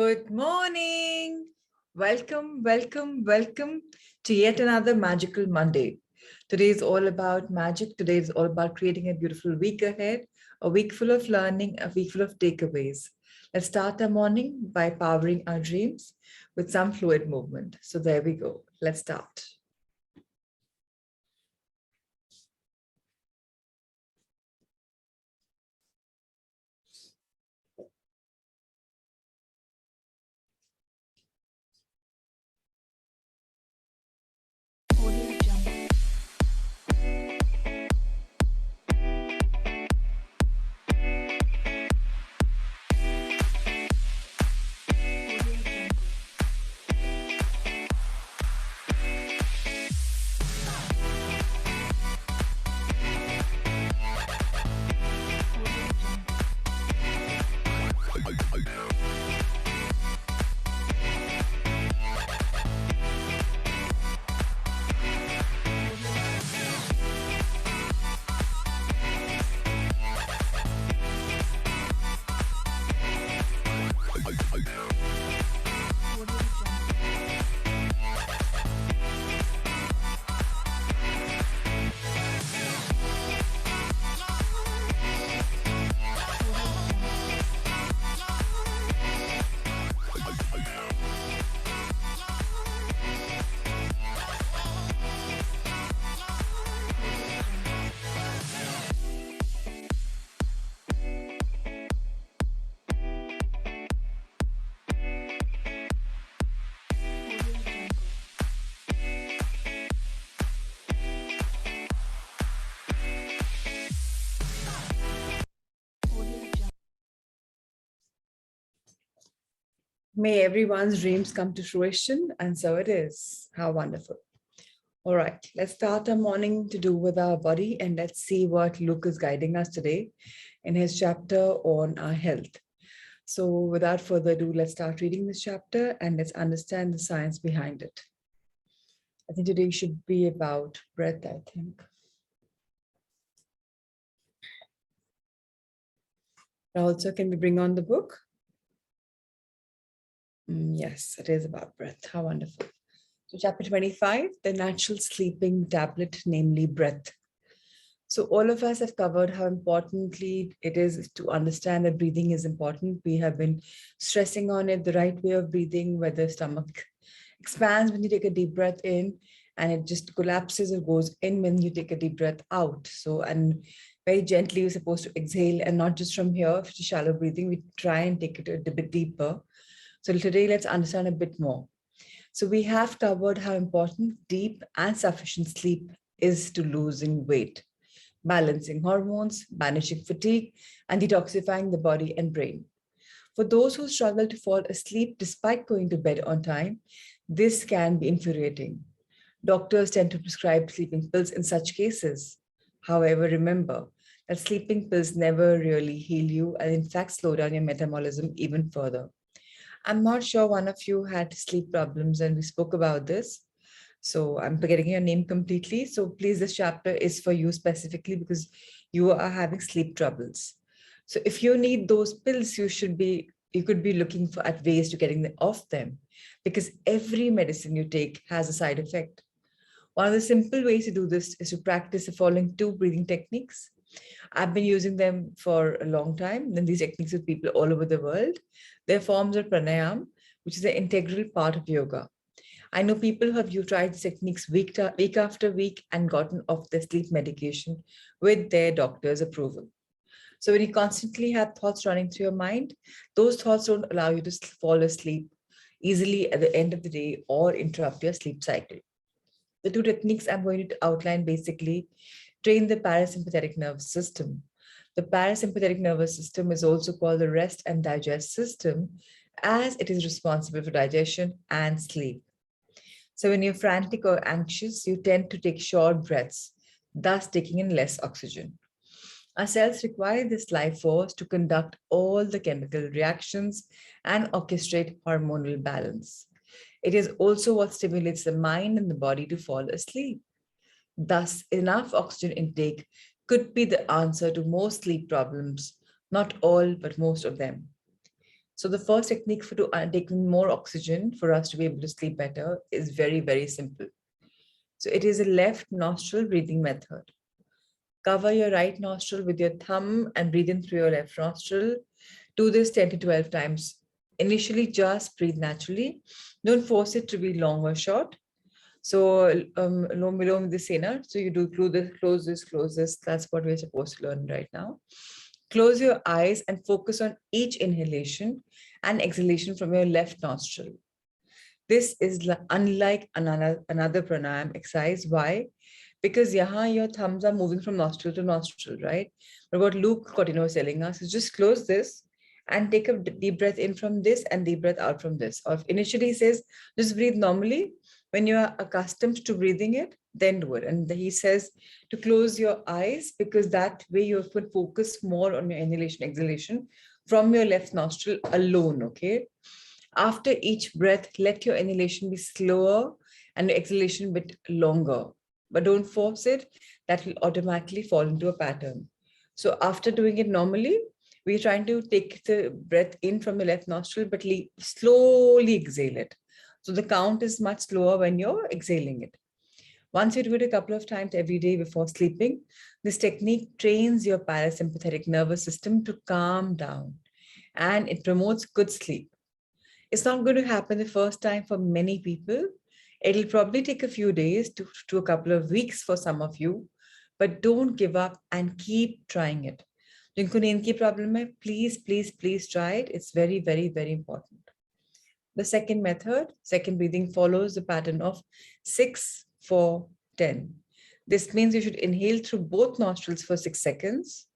Good morning. Welcome to yet another magical Monday. Today is all about magic. Today is all about creating a beautiful week ahead, a week full of learning, a week full of takeaways. Let's start our morning by powering our dreams with some fluid movement. So there we go. Let's start. May everyone's dreams come to fruition, and so it is. How wonderful. All right, let's start our morning to do with our body, and let's see what Luke is guiding us today in his chapter on our health. So without further ado, let's start reading this chapter and let's understand the science behind it. I think today should be about breath, I think. Also, can we bring on the book? Yes, it is about breath. How wonderful. So chapter 25, the natural sleeping tablet, namely breath. So all of us have covered how importantly it is to understand that breathing is important. We have been stressing on it, the right way of breathing, where the stomach expands when you take a deep breath in and it just collapses or goes in when you take a deep breath out. So, and very gently you're supposed to exhale, and not just from here, which is shallow breathing, we try and take it a bit deeper. So today let's understand a bit more. So we have covered how important deep and sufficient sleep is to losing weight, balancing hormones, managing fatigue, and detoxifying the body and brain. For those who struggle to fall asleep despite going to bed on time, this can be infuriating. Doctors tend to prescribe sleeping pills in such cases. However, remember that sleeping pills never really heal you and in fact slow down your metabolism even further. I'm not sure one of you had sleep problems and we spoke about this. So I'm forgetting your name completely. So please, this chapter is for you specifically because you are having sleep troubles. So if you need those pills, you could be looking for at ways to getting them off them, because every medicine you take has a side effect. One of the simple ways to do this is to practice the following two breathing techniques. I've been using them for a long time, and these techniques with people all over the world. They're forms of pranayama, which is an integral part of yoga. I know people who have tried these techniques week after week and gotten off their sleep medication with their doctor's approval. So when you constantly have thoughts running through your mind, those thoughts don't allow you to fall asleep easily at the end of the day or interrupt your sleep cycle. The two techniques I'm going to outline basically train the parasympathetic nervous system. The parasympathetic nervous system is also called the rest and digest system, as it is responsible for digestion and sleep. So when you're frantic or anxious, you tend to take short breaths, thus taking in less oxygen. Our cells require this life force to conduct all the chemical reactions and orchestrate hormonal balance. It is also what stimulates the mind and the body to fall asleep. Thus, enough oxygen intake could be the answer to most sleep problems, not all, but most of them. So the first technique for taking more oxygen for us to be able to sleep better is very, very simple. So it is a left nostril breathing method. Cover your right nostril with your thumb and breathe in through your left nostril. Do this 10 to 12 times. Initially, just breathe naturally. Don't force it to be long or short. So, Lom this Sena. So you do close this. That's what we're supposed to learn right now. Close your eyes and focus on each inhalation and exhalation from your left nostril. This is unlike another pranayam exercise. Why? Because yahan your thumbs are moving from nostril to nostril, right? But what Luke Cotino was telling us is just close this and take a deep breath in from this and deep breath out from this. Or initially he says, just breathe normally. When you are accustomed to breathing it, then do it. And he says to close your eyes because that way you could focus more on your inhalation, exhalation from your left nostril alone, okay? After each breath, let your inhalation be slower and your exhalation a bit longer, but don't force it. That will automatically fall into a pattern. So after doing it normally, we're trying to take the breath in from the left nostril, but slowly exhale it. So the count is much slower when you're exhaling it. Once you do it a couple of times every day before sleeping, this technique trains your parasympathetic nervous system to calm down and it promotes good sleep. It's not going to happen the first time for many people. It'll probably take a few days to a couple of weeks for some of you, but don't give up and keep trying it. जिनको नींद की problem है, please try it. It's very, very, very important. The second method, second breathing follows the pattern of 6, 4, 10. This means you should inhale through both nostrils for 6 seconds.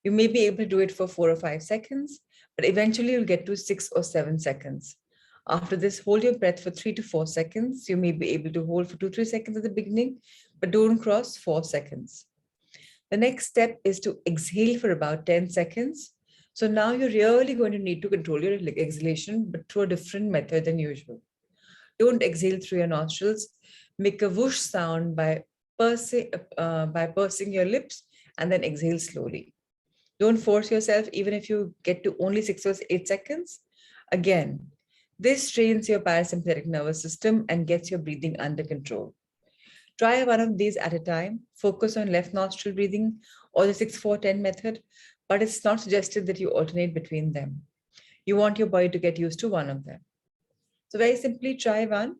You may be able to do it for 4 or 5 seconds, but eventually you'll get to 6 or 7 seconds. After this, hold your breath for 3 to 4 seconds. You may be able to hold for 2, 3 seconds at the beginning, but don't cross 4 seconds. The next step is to exhale for about 10 seconds. So now you're really going to need to control your exhalation, but through a different method than usual. Don't exhale through your nostrils. Make a whoosh sound by pursing your lips and then exhale slowly. Don't force yourself, even if you get to only 6 or 8 seconds. Again, this trains your parasympathetic nervous system and gets your breathing under control. Try one of these at a time. Focus on left nostril breathing or the 6-4-10 method, but it's not suggested that you alternate between them. You want your body to get used to one of them. So very simply try one.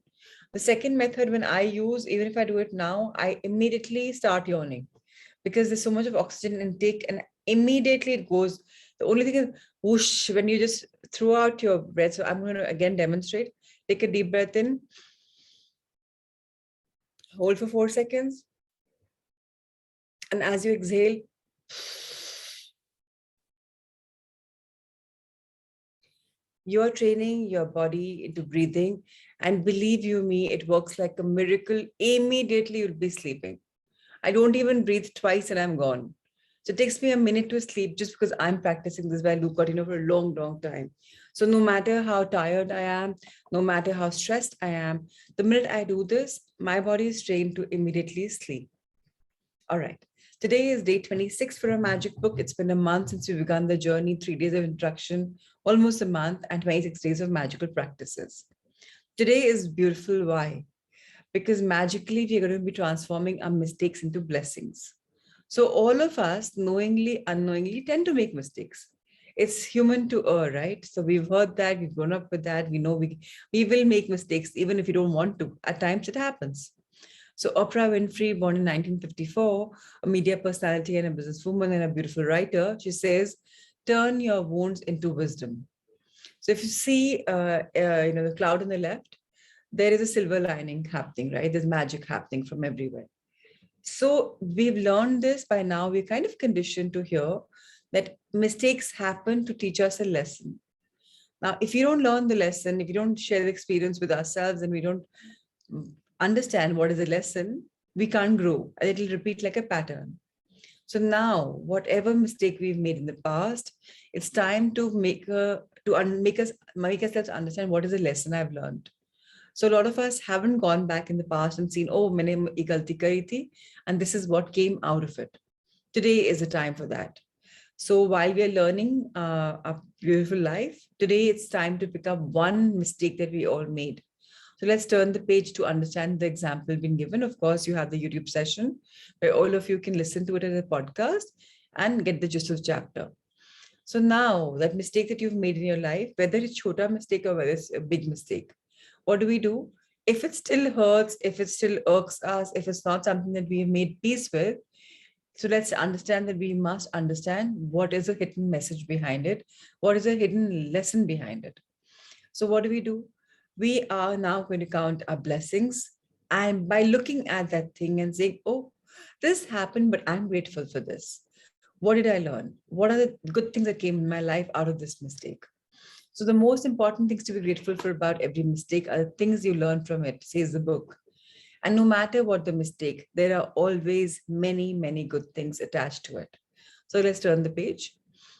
The second method, when I use, even if I do it now, I immediately start yawning because there's so much of oxygen intake and immediately it goes. The only thing is whoosh, when you just throw out your breath. So I'm going to again demonstrate. Take a deep breath in. Hold for 4 seconds. And as you exhale, you are training your body into breathing. And believe you me, it works like a miracle. Immediately you'll be sleeping. I don't even breathe twice and I'm gone. So it takes me a minute to sleep just because I'm practicing this by Luke Cotino for a long, long time. So no matter how tired I am, no matter how stressed I am, the minute I do this, my body is trained to immediately sleep. All right. Today is day 26 for a magic book. It's been a month since we began the journey, 3 days of introduction, almost a month, and 26 days of magical practices. Today is beautiful. Why? Because magically we are going to be transforming our mistakes into blessings. So all of us, knowingly, unknowingly, tend to make mistakes. It's human to err, right? So we've heard that, we've grown up with that. We know we will make mistakes, even if we don't want to. At times it happens. So Oprah Winfrey, born in 1954, a media personality and a businesswoman and a beautiful writer, she says, turn your wounds into wisdom. So if you see, the cloud on the left, there is a silver lining happening, right? There's magic happening from everywhere. So we've learned this by now. We're kind of conditioned to hear that mistakes happen to teach us a lesson. Now, if you don't learn the lesson, if you don't share the experience with ourselves and we don't understand what is a lesson, we can't grow and it'll repeat like a pattern. So now, whatever mistake we've made in the past, it's time to make ourselves understand what is the lesson I've learned. So a lot of us haven't gone back in the past and seen, oh, maine ye galti kari thi, and this is what came out of it. Today is a time for that. So while we are learning a beautiful life, today it's time to pick up one mistake that we all made. So let's turn the page to understand the example being given. Of course, you have the YouTube session where all of you can listen to it as a podcast and get the gist of the chapter. So now that mistake that you've made in your life, whether it's chota mistake or whether it's a big mistake, what do we do? If it still hurts, if it still irks us, if it's not something that we've made peace with, so let's understand that we must understand what is the hidden message behind it, what is the hidden lesson behind it. So what do? We are now going to count our blessings. And by looking at that thing and saying, oh, this happened, but I'm grateful for this. What did I learn? What are the good things that came in my life out of this mistake? So the most important things to be grateful for about every mistake are the things you learn from it, says the book. And no matter what the mistake, there are always many, many good things attached to it. So let's turn the page.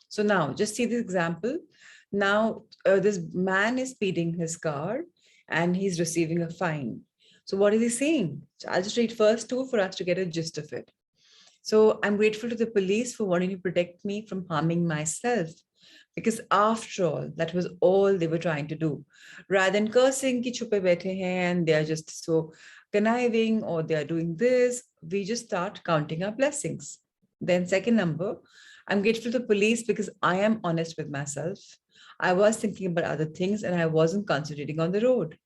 So now just see this example. Now this man is speeding his car and he's receiving a fine. So what is he saying? So I'll just read first two for us to get a gist of it. So I'm grateful to the police for wanting to protect me from harming myself. Because after all, that was all they were trying to do. Rather than cursing ki chupe baithe hain and they are just so conniving or they are doing this, we just start counting our blessings. Then second number, I'm grateful to the police because I am honest with myself. I was thinking about other things and I wasn't concentrating on the road.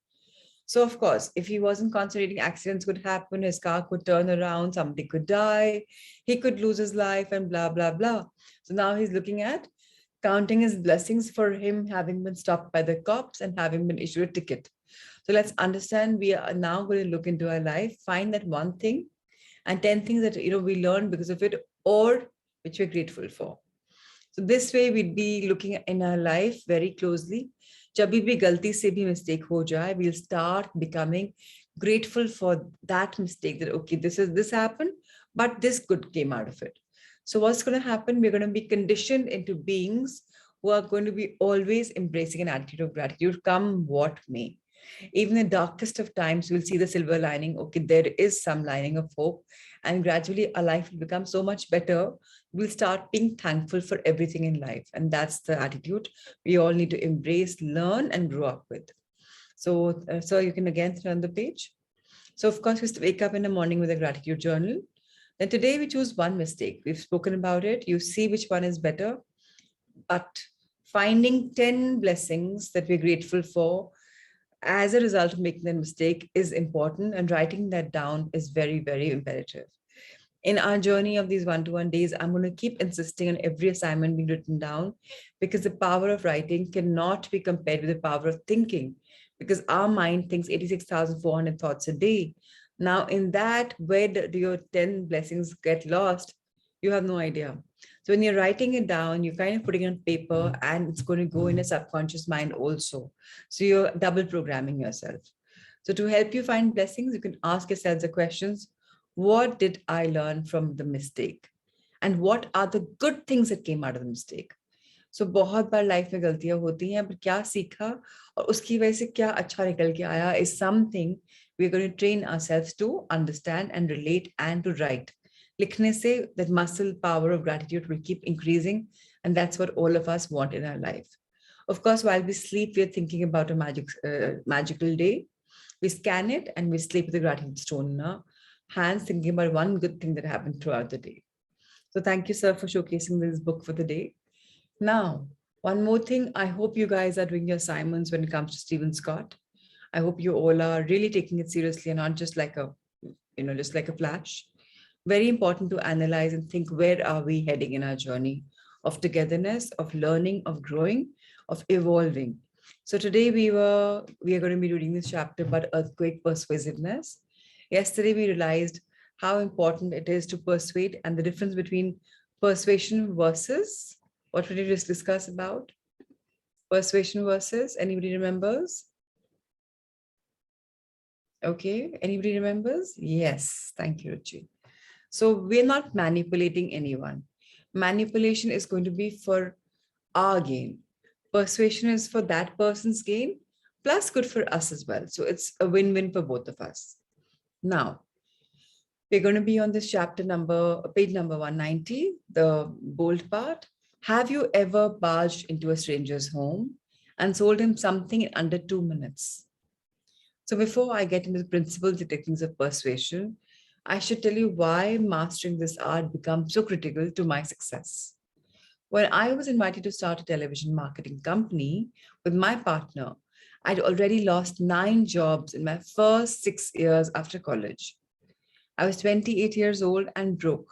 So of course, if he wasn't concentrating, accidents could happen, his car could turn around, somebody could die, he could lose his life and blah, blah, blah. So now he's looking at counting his blessings for him having been stopped by the cops and having been issued a ticket. So let's understand we are now going to look into our life, find that one thing and 10 things that we learned because of it or which we're grateful for. So this way we'd be looking in our life very closely. जब भी गलती से भी mistake हो जाए, we'll start becoming grateful for that mistake that, okay, this happened, but this good came out of it. So what's going to happen? We're going to be conditioned into beings who are going to be always embracing an attitude of gratitude, come what may. Even in the darkest of times, we'll see the silver lining. Okay, there is some lining of hope. And gradually our life will become so much better. We'll start being thankful for everything in life. And that's the attitude we all need to embrace, learn, and grow up with. So, so you can again turn the page. So of course, we wake up in the morning with a gratitude journal. Then today we choose one mistake. We've spoken about it. You see which one is better. But finding 10 blessings that we're grateful for as a result of making that mistake is important, and writing that down is very, very imperative. In our journey of these one-to-one days, I'm going to keep insisting on every assignment being written down because the power of writing cannot be compared with the power of thinking, because our mind thinks 86,400 thoughts a day. Now, in that, where do your 10 blessings get lost? You have no idea. So when you're writing it down, you're kind of putting it on paper and it's going to go in a subconscious mind also. So you're double programming yourself. So to help you find blessings, you can ask yourselves the questions: what did I learn from the mistake? And what are the good things that came out of the mistake? So बहुत बार life में गलतियां होती हैं, पर क्या सीखा और उसकी वजह से क्या अच्छा निकल के आया is something we're going to train ourselves to understand and relate and to write. लिखने से that muscle power of gratitude will keep increasing, and that's what all of us want in our life. Of course, while we sleep, we're thinking about a magical day. We scan it and we sleep with a gratitude stone in our hands, thinking about one good thing that happened throughout the day. So thank you, sir, for showcasing this book for the day. Now, one more thing. I hope you guys are doing your assignments when it comes to Stephen Scott. I hope you all are really taking it seriously and not just like just like a flash. Very important to analyze and think, where are we heading in our journey of togetherness, of learning, of growing, of evolving. So today we are going to be reading this chapter about earthquake persuasiveness. Yesterday we realized how important it is to persuade and the difference between persuasion versus, what did we just discuss about? Persuasion versus, anybody remembers? Okay, anybody remembers? Yes, thank you, Ruchi. So we're not manipulating anyone. Manipulation is going to be for our gain. Persuasion is for that person's gain, plus good for us as well. So it's a win-win for both of us. Now, we're going to be on this page number 190, the bold part. Have you ever barged into a stranger's home and sold him something in under 2 minutes? So before I get into the principles and techniques of persuasion, I should tell you why mastering this art becomes so critical to my success. When I was invited to start a television marketing company with my partner, I'd already lost 9 jobs in my first 6 years after college. I was 28 years old and broke.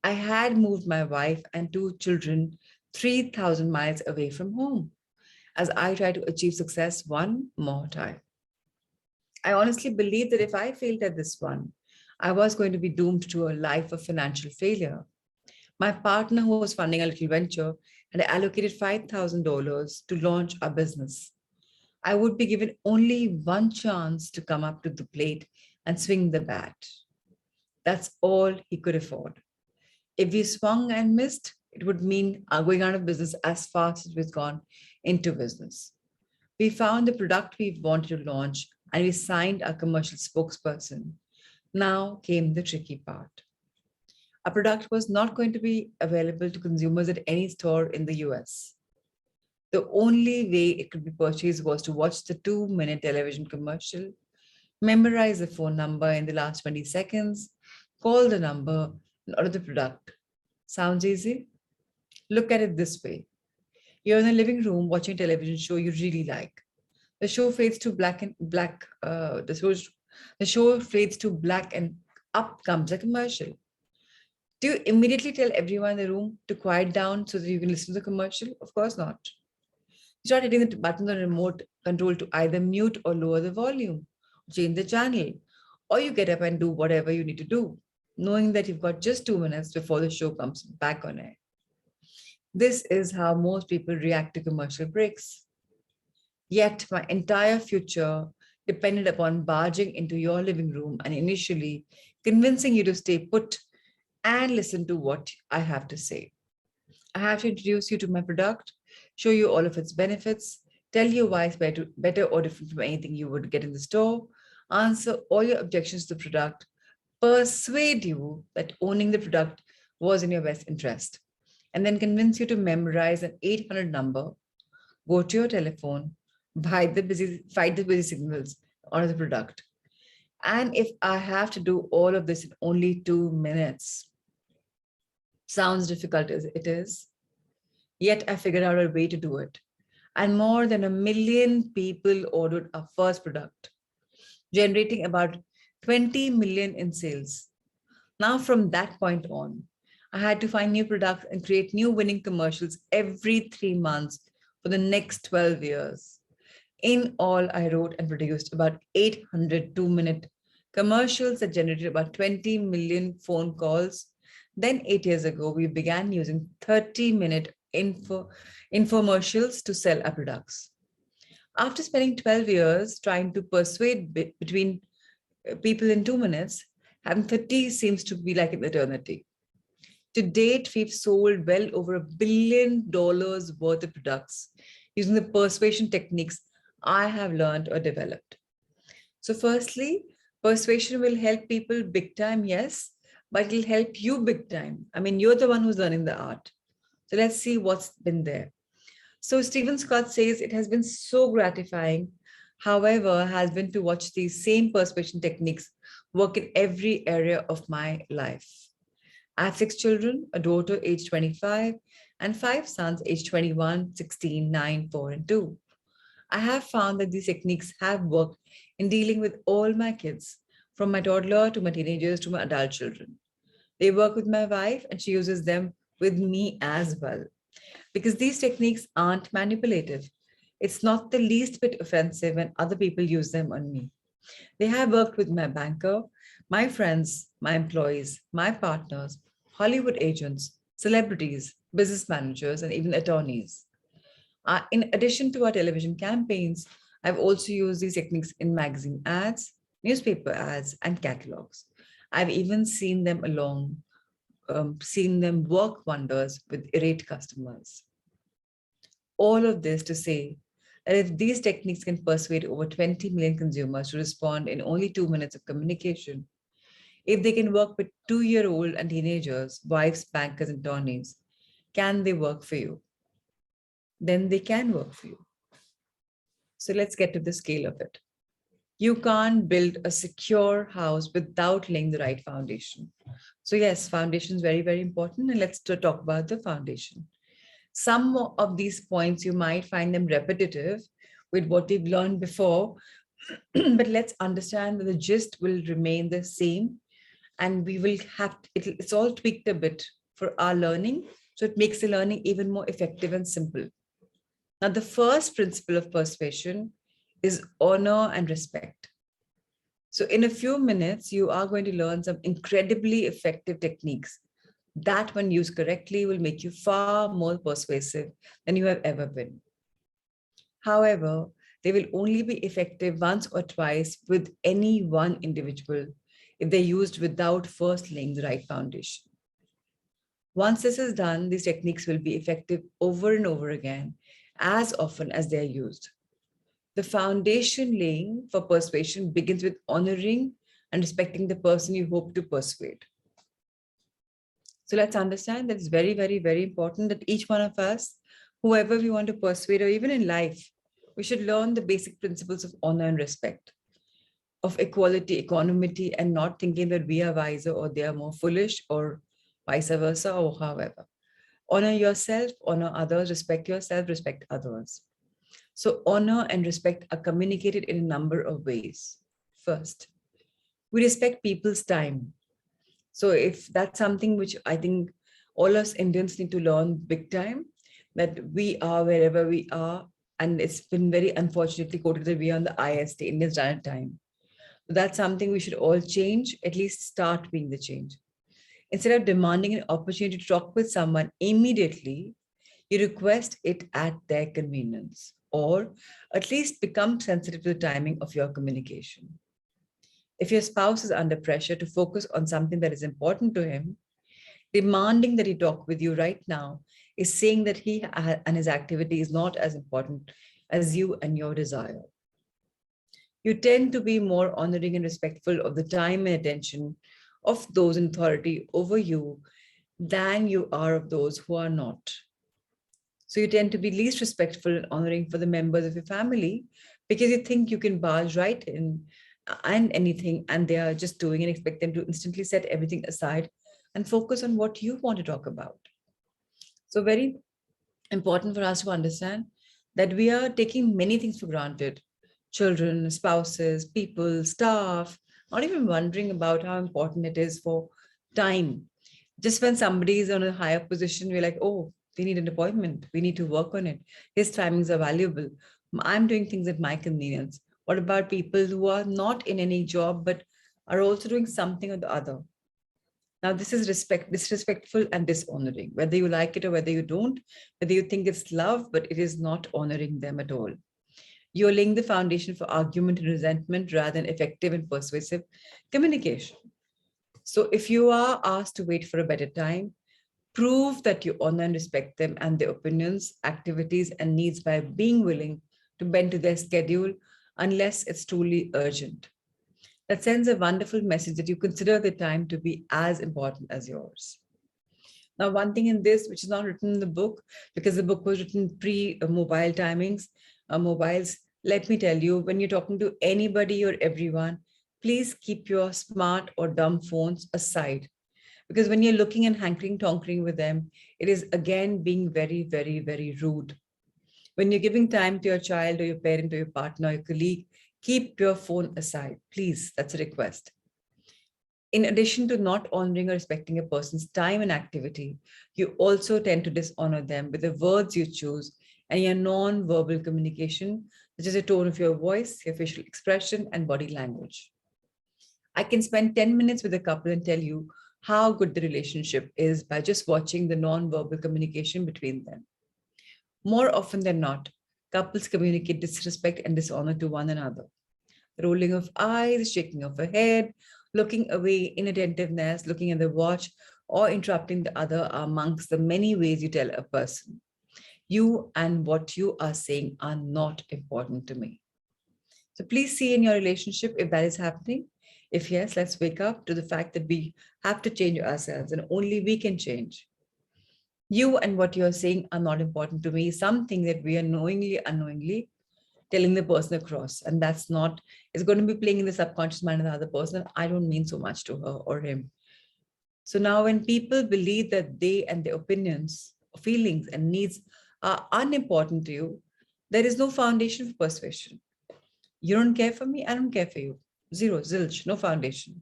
I had moved my wife and 2 children 3,000 miles away from home as I tried to achieve success one more time. I honestly believed that if I failed at this one, I was going to be doomed to a life of financial failure. My partner, who was funding a little venture, had allocated $5,000 to launch our business. I would be given only one chance to come up to the plate and swing the bat. That's all he could afford. If we swung and missed, it would mean going out of business as fast as we've gone into business. We found the product we wanted to launch and we signed our commercial spokesperson. Now came the tricky part. Our product was not going to be available to consumers at any store in the US. The only way it could be purchased was to watch the 2-minute television commercial, memorize the phone number in the last 20 seconds, call the number, and order the product. Sounds easy? Look at it this way. You're in a living room watching a television show you really like. The show fades to black and black. The show fades to black and up comes a commercial. Do you immediately tell everyone in the room to quiet down so that you can listen to the commercial? Of course not. You start hitting the buttons on the remote control to either mute or lower the volume, change the channel, or you get up and do whatever you need to do, knowing that you've got just 2 minutes before the show comes back on air. This is how most people react to commercial breaks. Yet my entire future depended upon barging into your living room and initially convincing you to stay put and listen to what I have to say. I have to introduce you to my product, show you all of its benefits, tell you why it's better or different from anything you would get in the store, answer all your objections to the product, persuade you that owning the product was in your best interest, and then convince you to memorize an 800 number, go to your telephone, fight the busy signals, order the product. And if I have to do all of this in only 2 minutes, sounds difficult as it is, yet I figured out a way to do it. And more than 1 million people ordered our first product, generating about 20 million in sales. Now, from that point on, I had to find new products and create new winning commercials every 3 months for the next 12 years. In all, I wrote and produced about 800 2-minute commercials that generated about 20 million phone calls. Then 8 years ago, we began using 30-minute infomercials to sell our products. After spending 12 years trying to persuade between people in 2 minutes, having 30 seems to be like an eternity. To date, we've sold well over $1 billion worth of products using the persuasion techniques I have learned or developed. So firstly, persuasion will help people big time, yes, but it'll help you big time. I mean, you're the one who's learning the art. So let's see what's been there. So Stephen Scott says it has been so gratifying, however, has been to watch these same persuasion techniques work in every area of my life. I have 6 children, a daughter aged 25, and 5 sons aged 21, 16, 9, 4, and 2. I have found that these techniques have worked in dealing with all my kids, from my toddler to my teenagers to my adult children. They work with my wife and she uses them with me as well. Because these techniques aren't manipulative. It's not the least bit offensive when other people use them on me. They have worked with my banker, my friends, my employees, my partners, Hollywood agents, celebrities, business managers, and even attorneys. In addition to our television campaigns, I've also used these techniques in magazine ads, newspaper ads, and catalogs. I've even seen them work wonders with irate customers. All of this to say that if these techniques can persuade over 20 million consumers to respond in only 2 minutes of communication, if they can work with 2-year-old and teenagers, wives, bankers, and attorneys, Can they work for you? Then they can work for you. So let's get to the scale of it. You can't build a secure house without laying the right foundation. So yes, foundation is very, very important. And let's talk about the foundation. Some of these points, you might find them repetitive with what we've learned before, but let's understand that the gist will remain the same, and we will have, it's all tweaked a bit for our learning. So it makes the learning even more effective and simple. Now, the first principle of persuasion is honor and respect. So in a few minutes, you are going to learn some incredibly effective techniques that, when used correctly, will make you far more persuasive than you have ever been. However, they will only be effective once or twice with any one individual if they're used without first laying the right foundation. Once this is done, these techniques will be effective over and over again, as often as they are used. The foundation laying for persuasion begins with honoring and respecting the person you hope to persuade. So let's understand that it's very, very, very important that each one of us, whoever we want to persuade, or even in life, we should learn the basic principles of honor and respect, of equality, equanimity, and not thinking that we are wiser or they are more foolish, or vice versa, or however. Honor yourself, honor others, respect yourself, respect others. So honor and respect are communicated in a number of ways. First, we respect people's time. So if that's something which I think all us Indians need to learn big time, that we are wherever we are, and it's been very unfortunately quoted that we are on the IST, Indian Standard Time. So that's something we should all change, at least start being the change. Instead of demanding an opportunity to talk with someone immediately, you request it at their convenience, or at least become sensitive to the timing of your communication. If your spouse is under pressure to focus on something that is important to him, demanding that he talk with you right now is saying that he and his activity is not as important as you and your desire. You tend to be more honoring and respectful of the time and attention of those in authority over you than you are of those who are not. So you tend to be least respectful and honoring for the members of your family because you think you can barge right in and anything, and they are just doing, and expect them to instantly set everything aside and focus on what you want to talk about. So very important for us to understand that we are taking many things for granted. Children, spouses, people, staff, not even wondering about how important it is for time. Just when somebody is on a higher position, we're like, oh, they need an appointment. We need to work on it. His timings are valuable. I'm doing things at my convenience. What about people who are not in any job, but are also doing something or the other? Now, this is disrespectful and dishonoring, whether you like it or whether you don't, whether you think it's love, but it is not honoring them at all. You're laying the foundation for argument and resentment rather than effective and persuasive communication. So if you are asked to wait for a better time, prove that you honor and respect them and their opinions, activities, and needs by being willing to bend to their schedule unless it's truly urgent. That sends a wonderful message that you consider the time to be as important as yours. Now, one thing in this, which is not written in the book, because the book was written pre-mobile timings, mobiles, let me tell you, when you're talking to anybody or everyone, please keep your smart or dumb phones aside. Because when you're looking and hankering, tonkering with them, it is again being very, very, very rude. When you're giving time to your child or your parent or your partner or your colleague, keep your phone aside, please. That's a request. In addition to not honoring or respecting a person's time and activity, you also tend to dishonor them with the words you choose and your non-verbal communication, such as the tone of your voice, your facial expression, and body language. I can spend 10 minutes with a couple and tell you how good the relationship is by just watching the non-verbal communication between them. More often than not, couples communicate disrespect and dishonor to one another. Rolling of eyes, shaking of a head, looking away, inattentiveness, looking at the watch, or interrupting the other are amongst the many ways you tell a person, you and what you are saying are not important to me. So please see in your relationship if that is happening. If yes, let's wake up to the fact that we have to change ourselves and only we can change. You and what you're saying are not important to me. Something that we are knowingly, unknowingly telling the person across. And that's not, it's going to be playing in the subconscious mind of the other person. I don't mean so much to her or him. So now when people believe that they and their opinions, feelings and needs are unimportant to you, there is no foundation for persuasion. You don't care for me, I don't care for you. Zero, zilch, no foundation.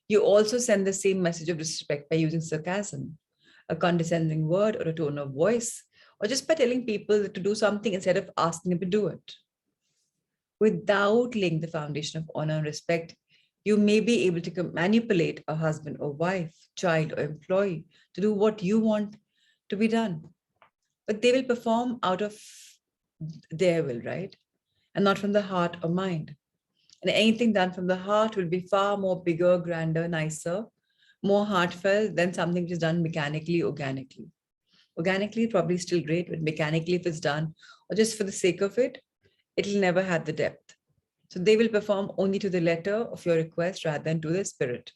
You also send the same message of disrespect by using sarcasm, a condescending word or a tone of voice, or just by telling people to do something instead of asking them to do it. Without laying the foundation of honor and respect, you may be able to manipulate a husband or wife, child or employee to do what you want to be done. But they will perform out of their will, right? And not from the heart or mind. And anything done from the heart will be far more bigger, grander, nicer, more heartfelt than something which is done mechanically, organically. Organically, probably still great, but mechanically, if it's done or just for the sake of it, it'll never have the depth. So they will perform only to the letter of your request rather than to the spirit.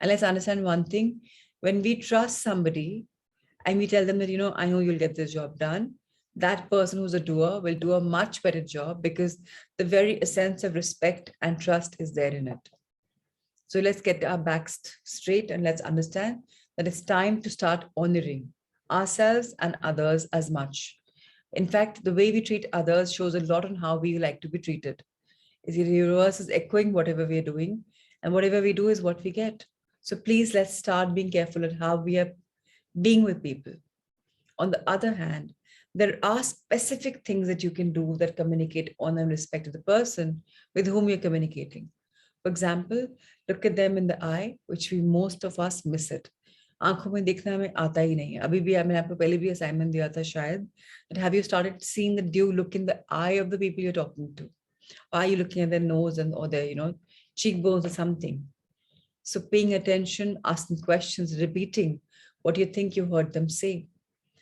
And let's understand one thing. When we trust somebody and we tell them that, I know you'll get this job done, that person who's a doer will do a much better job because the very essence of respect and trust is there in it. So let's get our backs straight and let's understand that it's time to start honoring ourselves and others as much. In fact, the way we treat others shows a lot on how we like to be treated. The universe is echoing whatever we're doing, and whatever we do is what we get. So please let's start being careful at how we are being with people. On the other hand, there are specific things that you can do that communicate honor and respect to the person with whom you're communicating. For example, look at them in the eye, which most of us miss it. आंखों में देखना हमें आता ही नहीं है. अभी भी मैंने आपको पहले भी assignment दिया था शायद. But have you started seeing that you look in the eye of the people you're talking to? Are you looking at their nose or their cheekbones or something? So paying attention, asking questions, repeating what you think you heard them say.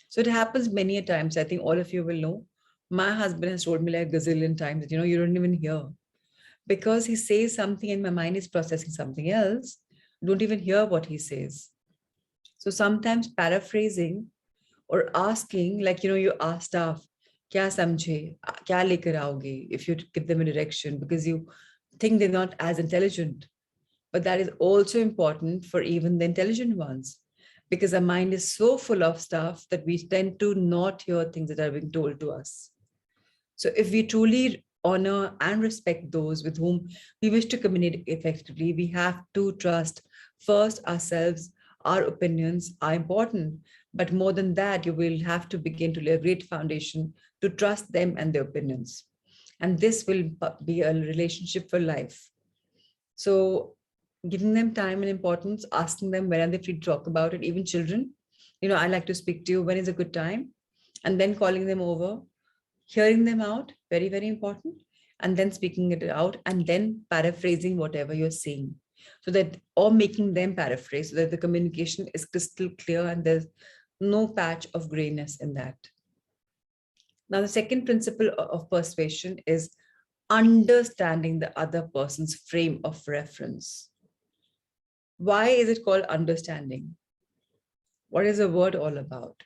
So it happens many a times. I think all of you will know. My husband has told me like a gazillion times that you don't even hear. Because he says something and my mind is processing something else, don't even hear what he says. So sometimes paraphrasing or asking, like, you ask staff, kya samjhe, kya lekar aoge, if you give them a direction, because you think they're not as intelligent. But that is also important for even the intelligent ones, because our mind is so full of stuff that we tend to not hear things that are being told to us. So if we truly honor and respect those with whom we wish to communicate effectively, we have to trust first ourselves. Our opinions are important, but more than that, you will have to begin to lay a great foundation to trust them and their opinions. And this will be a relationship for life. So giving them time and importance, asking them when are they free to talk about it, even children, I like to speak to you, when is a good time? And then calling them over, hearing them out, very, very important, and then speaking it out and then paraphrasing whatever you're saying. So that, or making them paraphrase so that the communication is crystal clear and there's no patch of grayness in that. Now, the second principle of persuasion is understanding the other person's frame of reference. Why is it called understanding? What is the word all about?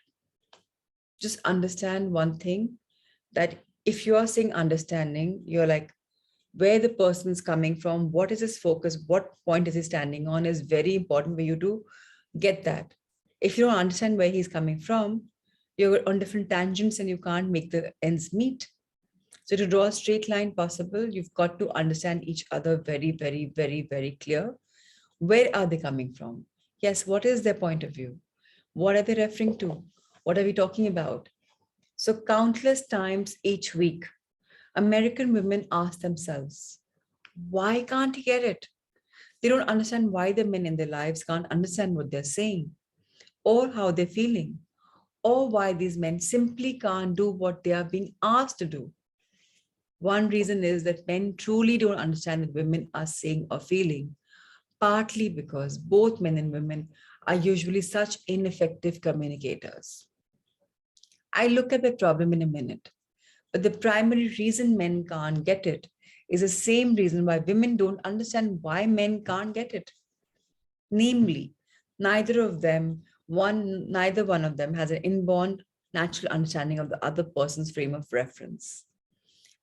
Just understand one thing, that if you are saying understanding, you're like, where the person is coming from, what is his focus, what point is he standing on is very important for you to get that. If you don't understand where he's coming from, you're on different tangents and you can't make the ends meet. So to draw a straight line possible, you've got to understand each other very, very, very, very clear. Where are they coming from? Yes, what is their point of view? What are they referring to? What are we talking about? So countless times each week, American women ask themselves, why can't he get it? They don't understand why the men in their lives can't understand what they're saying or how they're feeling, or why these men simply can't do what they are being asked to do. One reason is that men truly don't understand what women are saying or feeling, partly because both men and women are usually such ineffective communicators. I look at the problem in a minute, but the primary reason men can't get it is the same reason why women don't understand why men can't get it. Namely, neither of them Neither one of them has an inborn natural understanding of the other person's frame of reference.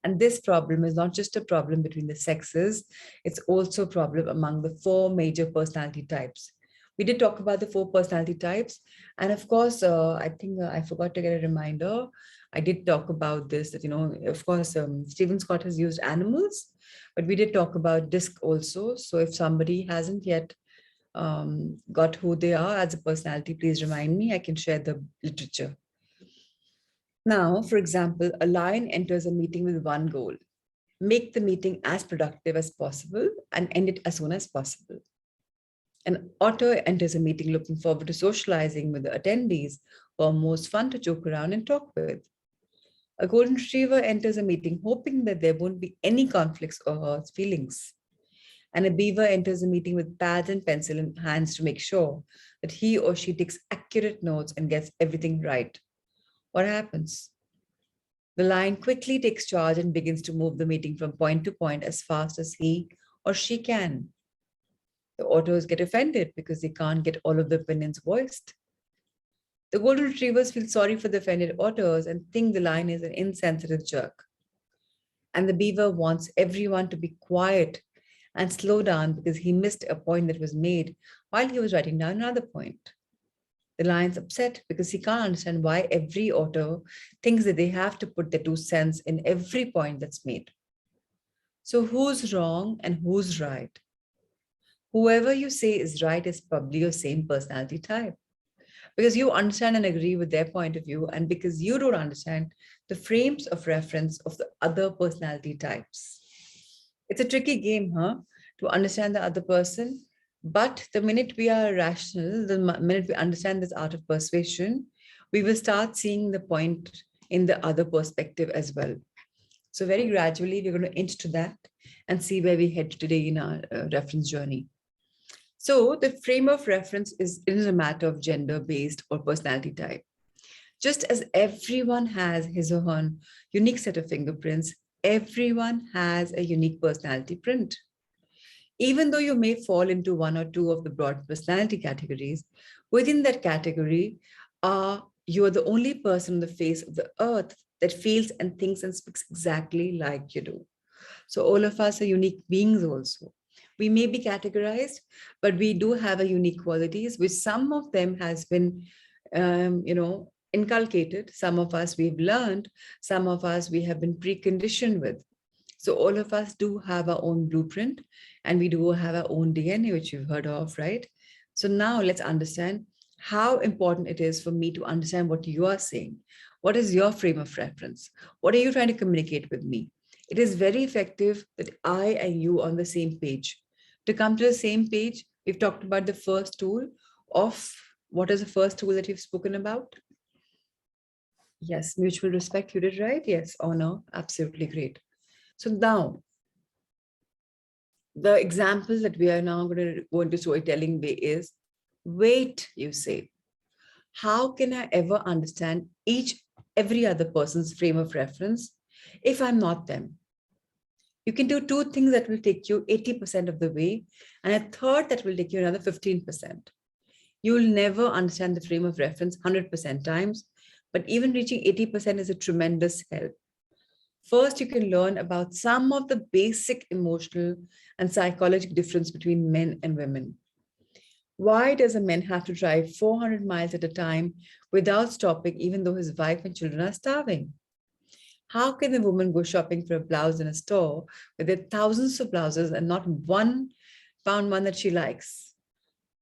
And this problem is not just a problem between the sexes, it's also a problem among the four major personality types. We did talk about the four personality types. And of course, I think I forgot to get a reminder. I did talk about this, that, of course, Stephen Scott has used animals, but we did talk about DISC also. So if somebody hasn't yet got who they are as a personality, please remind me. I can share the literature. Now, for example, a lion enters a meeting with one goal: make the meeting as productive as possible and end it as soon as possible. An otter enters a meeting looking forward to socializing with the attendees who are most fun to joke around and talk with. A golden retriever enters a meeting hoping that there won't be any conflicts or hurt feelings. And a beaver enters a meeting with pads and pencil in hands to make sure that he or she takes accurate notes and gets everything right. What happens? The lion quickly takes charge and begins to move the meeting from point to point as fast as he or she can. The otters get offended because they can't get all of the opinions voiced. The golden retrievers feel sorry for the offended otters and think the lion is an insensitive jerk. And the beaver wants everyone to be quiet and slow down because he missed a point that was made while he was writing down another point. The lion's upset because he can't understand why every otter thinks that they have to put their 2 cents in every point that's made. So who's wrong and who's right? Whoever you say is right is probably your same personality type, because you understand and agree with their point of view, and because you don't understand the frames of reference of the other personality types. It's a tricky game, to understand the other person. But the minute we are rational, the minute we understand this art of persuasion, we will start seeing the point in the other perspective as well. So very gradually, we're going to inch to that and see where we head today in our reference journey. So the frame of reference is a matter of gender-based or personality type. Just as everyone has his or her unique set of fingerprints, everyone has a unique personality print. Even though you may fall into one or two of the broad personality categories, within that category, you are the only person on the face of the earth that feels and thinks and speaks exactly like you do. So all of us are unique beings also. We may be categorized, but we do have a unique qualities, which some of them has been, inculcated. Some of us we've learned, some of us we have been preconditioned with. So all of us do have our own blueprint, and we do have our own DNA, which you've heard of, right? So now let's understand how important it is for me to understand what you are saying. What is your frame of reference? What are you trying to communicate with me? It is very effective that I and you are on the same page. To come to the same page, we've talked about the first tool of, what is the first tool that you've spoken about? Yes, mutual respect. You did right. Yes, honor. Absolutely great. So now, the example that we are now going to go into storytelling way is, wait, you say. How can I ever understand every other person's frame of reference if I'm not them? You can do two things that will take you 80% of the way, and a third that will take you another 15%. You will never understand the frame of reference 100% times, but even reaching 80% is a tremendous help. First, you can learn about some of the basic emotional and psychological difference between men and women. Why does a man have to drive 400 miles at a time without stopping, even though his wife and children are starving? How can a woman go shopping for a blouse in a store where there are thousands of blouses and not found one that she likes?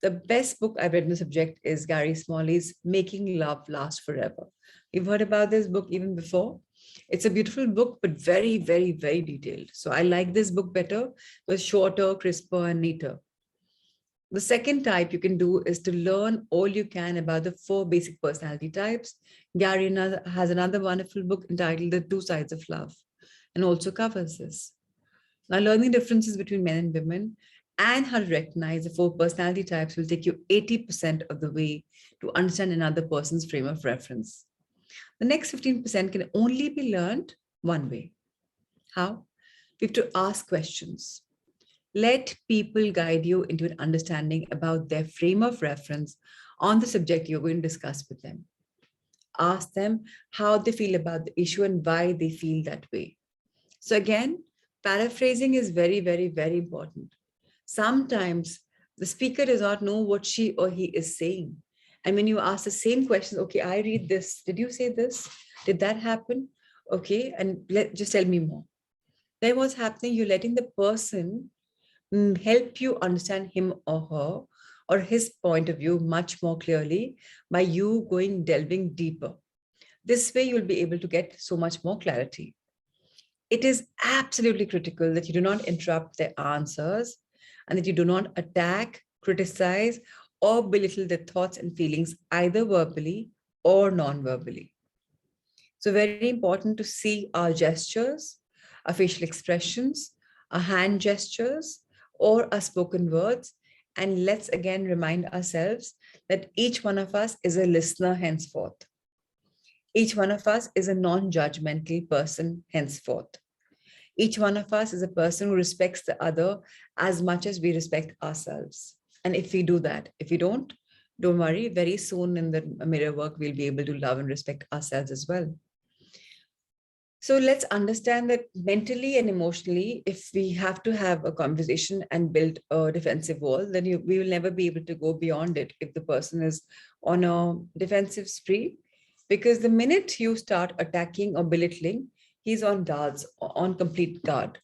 The best book I've read on the subject is Gary Smalley's Making Love Last Forever. You've heard about this book even before. It's a beautiful book, but very, very, very detailed. So I like this book better. It was shorter, crisper, and neater. The second type you can do is to learn all you can about the 4 basic personality types. Gary has another wonderful book entitled The 2 Sides of Love, and also covers this. Now, learning differences between men and women and how to recognize the 4 personality types will take you 80% of the way to understand another person's frame of reference. The next 15% can only be learned one way. How? We have to ask questions. Let people guide you into an understanding about their frame of reference on the subject you're going to discuss with them. Ask them how they feel about the issue and why they feel that way. So again, paraphrasing is very, very, very important. Sometimes the speaker does not know what she or he is saying. And when you ask the same question, okay, I read this. Did you say this? Did that happen? Okay, and just tell me more. Then what's happening? You're letting the person help you understand him or her or his point of view much more clearly by you delving deeper. This way, you'll be able to get so much more clarity. It is absolutely critical that you do not interrupt their answers and that you do not attack, criticize, or belittle their thoughts and feelings either verbally or non-verbally. So very important to see our gestures, our facial expressions, our hand gestures, or our spoken words. And let's again remind ourselves that each one of us is a listener henceforth. Each one of us is a non-judgmental person henceforth. Each one of us is a person who respects the other as much as we respect ourselves. And if we do that, if we don't worry, very soon in the mirror work, we'll be able to love and respect ourselves as well. So let's understand that mentally and emotionally, if we have to have a conversation and build a defensive wall, then we will never be able to go beyond it if the person is on a defensive spree. Because the minute you start attacking or belittling, he's on guards, on complete guard.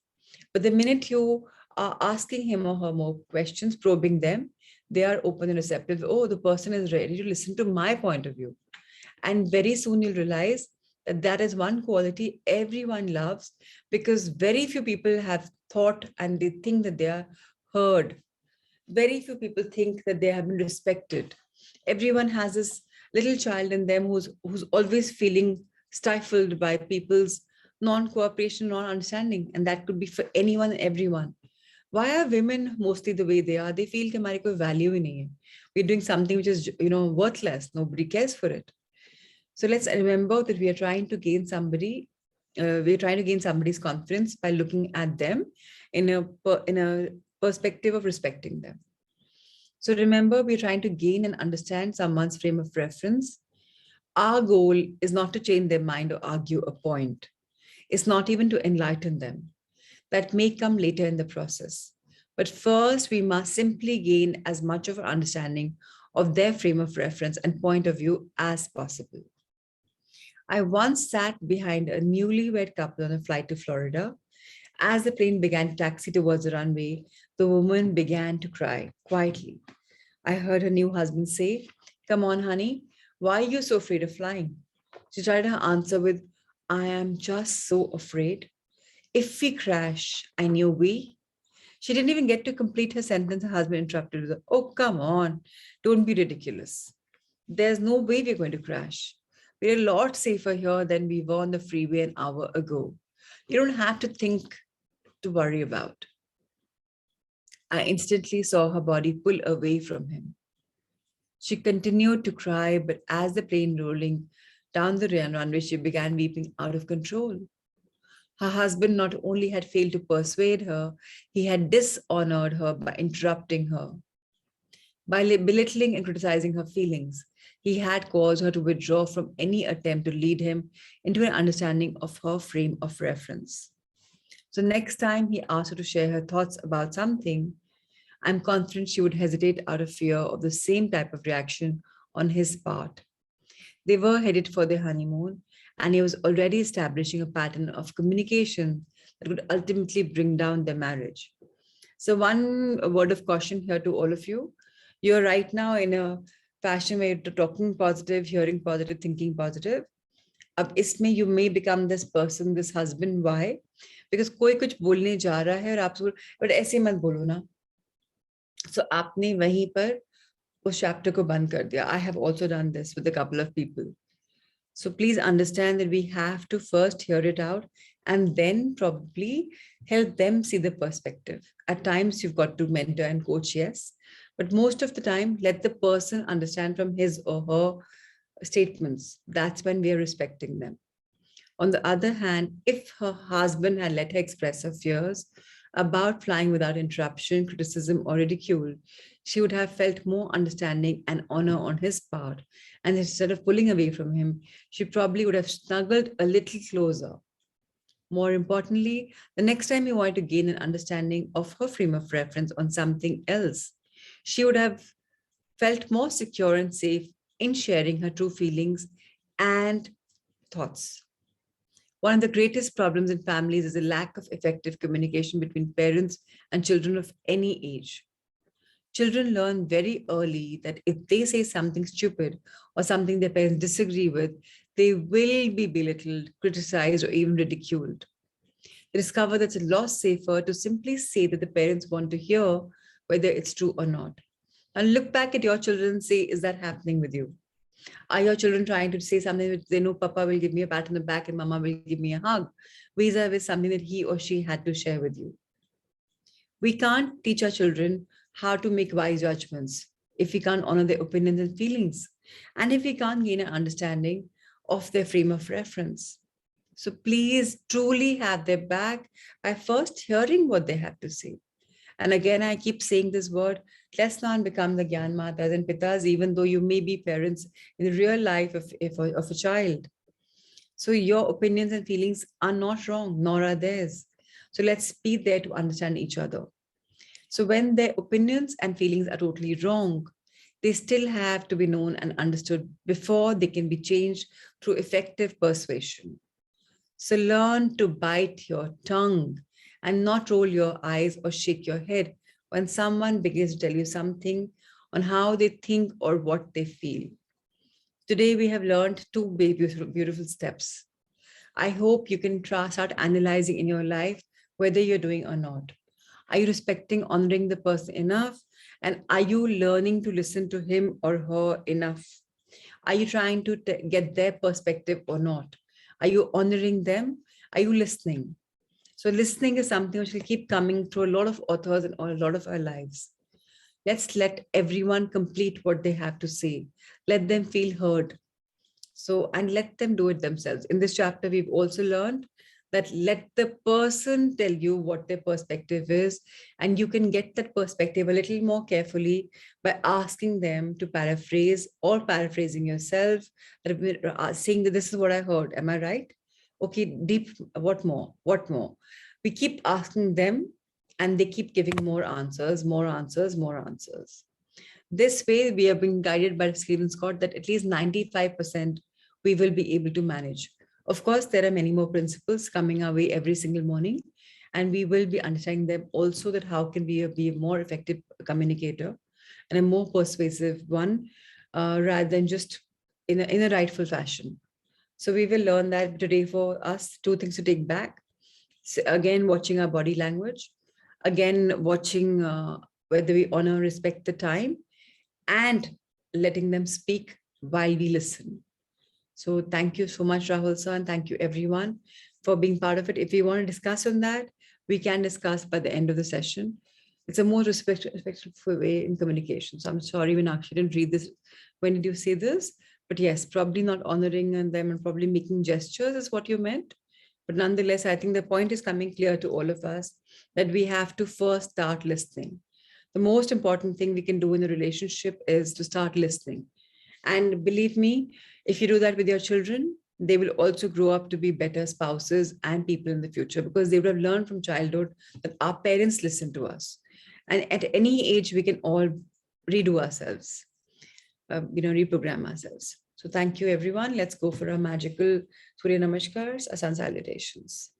But the minute you are asking him or her more questions, probing them, they are open and receptive. Oh, the person is ready to listen to my point of view. And very soon you'll realize that that is one quality everyone loves, because very few people have thought and they think that they are heard. Very few people think that they have been respected. Everyone has this little child in them who's always feeling stifled by people's non-cooperation, non-understanding. And that could be for anyone and everyone. Why are women mostly the way they are? They feel कि हमारी कोई value ही नहीं है. We're doing something which is, worthless. Nobody cares for it. So let's remember that we are trying to gain somebody's confidence by looking at them in a perspective of respecting them. So remember, we're trying to gain and understand someone's frame of reference. Our goal is not to change their mind or argue a point. It's not even to enlighten them. That may come later in the process. But first, we must simply gain as much of an understanding of their frame of reference and point of view as possible. I once sat behind a newlywed couple on a flight to Florida. As the plane began to taxi towards the runway, the woman began to cry quietly. I heard her new husband say, "Come on, honey, why are you so afraid of flying?" She tried her answer with, "I am just so afraid. If we crash, I knew we." She didn't even get to complete her sentence. Her husband interrupted with, "Oh, come on, don't be ridiculous. There's no way we're going to crash. We're a lot safer here than we were on the freeway an hour ago. You don't have to think to worry about." I instantly saw her body pull away from him. She continued to cry, but as the plane rolling down the runway, she began weeping out of control. Her husband not only had failed to persuade her, he had dishonored her by interrupting her. By belittling and criticizing her feelings, he had caused her to withdraw from any attempt to lead him into an understanding of her frame of reference. So next time he asked her to share her thoughts about something, I'm confident she would hesitate out of fear of the same type of reaction on his part. They were headed for their honeymoon, and he was already establishing a pattern of communication that would ultimately bring down their marriage. So one word of caution here to all of you. You're right now in a fashion where you're talking positive, hearing positive, thinking positive. अब इसमें you may become this person, this husband. Why? Because कोई कुछ बोलने जा रहा है और आप but ऐसे मत बोलो ना. So आपने वहीं पर उस chapter को बंद कर दिया. I have also done this with a couple of people. So please understand that we have to first hear it out and then probably help them see the perspective. At times you've got to mentor and coach, yes, but most of the time, let the person understand from his or her statements. That's when we are respecting them. On the other hand, if her husband had let her express her fears about flying without interruption, criticism, or ridicule, She would have felt more understanding and honor on his part. And instead of pulling away from him, she probably would have snuggled a little closer. More importantly, the next time you wanted to gain an understanding of her frame of reference on something else, she would have felt more secure and safe in sharing her true feelings and thoughts. One of the greatest problems in families is a lack of effective communication between parents and children of any age. Children learn very early that if they say something stupid or something their parents disagree with, they will be belittled, criticized, or even ridiculed. They discover that it's a lot safer to simply say that the parents want to hear, whether it's true or not. And look back at your children and say, is that happening with you? Are your children trying to say something that they know Papa will give me a pat on the back and Mama will give me a hug, vis-a-vis something that he or she had to share with you? We can't teach our children how to make wise judgments if we can't honor their opinions and feelings, and if we can't gain an understanding of their frame of reference. So please truly have their back by first hearing what they have to say. And again, I keep saying this word, let's not become the Gyan Matas and Pitas, even though you may be parents in the real life of a child. So your opinions and feelings are not wrong, nor are theirs. So let's be there to understand each other. So when their opinions and feelings are totally wrong, they still have to be known and understood before they can be changed through effective persuasion. So learn to bite your tongue and not roll your eyes or shake your head when someone begins to tell you something on how they think or what they feel. Today, we have learned two beautiful, beautiful steps. I hope you can start analyzing in your life whether you're doing or not. Are you respecting, honoring the person enough? And are you learning to listen to him or her enough? Are you trying to get their perspective or not? Are you honoring them? Are you listening? So listening is something which will keep coming through a lot of authors and a lot of our lives. Let's let everyone complete what they have to say. Let them feel heard. So, and let them do it themselves. In this chapter, we've also learned that let the person tell you what their perspective is, and you can get that perspective a little more carefully by asking them to paraphrase or paraphrasing yourself, saying that this is what I heard. Am I right? Okay, deep, what more? What more? We keep asking them, and they keep giving more answers, more answers, more answers. This way, we have been guided by Stephen Scott that at least 95% we will be able to manage. Of course, there are many more principles coming our way every single morning, and we will be understanding them also that how can we be a more effective communicator and a more persuasive one rather than just in a rightful fashion. So we will learn that today for us, two things to take back. So again, watching our body language, again, watching whether we honor, respect the time, and letting them speak while we listen. So thank you so much, Rahul sir, and thank you everyone for being part of it. If you want to discuss on that, we can discuss by the end of the session. It's a more respectful way in communication. So I'm sorry, Meenakshi, didn't read this. When did you say this? But yes, probably not honoring them and probably making gestures is what you meant. But nonetheless, I think the point is coming clear to all of us that we have to first start listening. The most important thing we can do in a relationship is to start listening. And believe me, if you do that with your children, they will also grow up to be better spouses and people in the future because they would have learned from childhood that our parents listen to us. And at any age, we can all redo ourselves, reprogram ourselves. So thank you, everyone. Let's go for our magical Surya Namaskars, Sun salutations.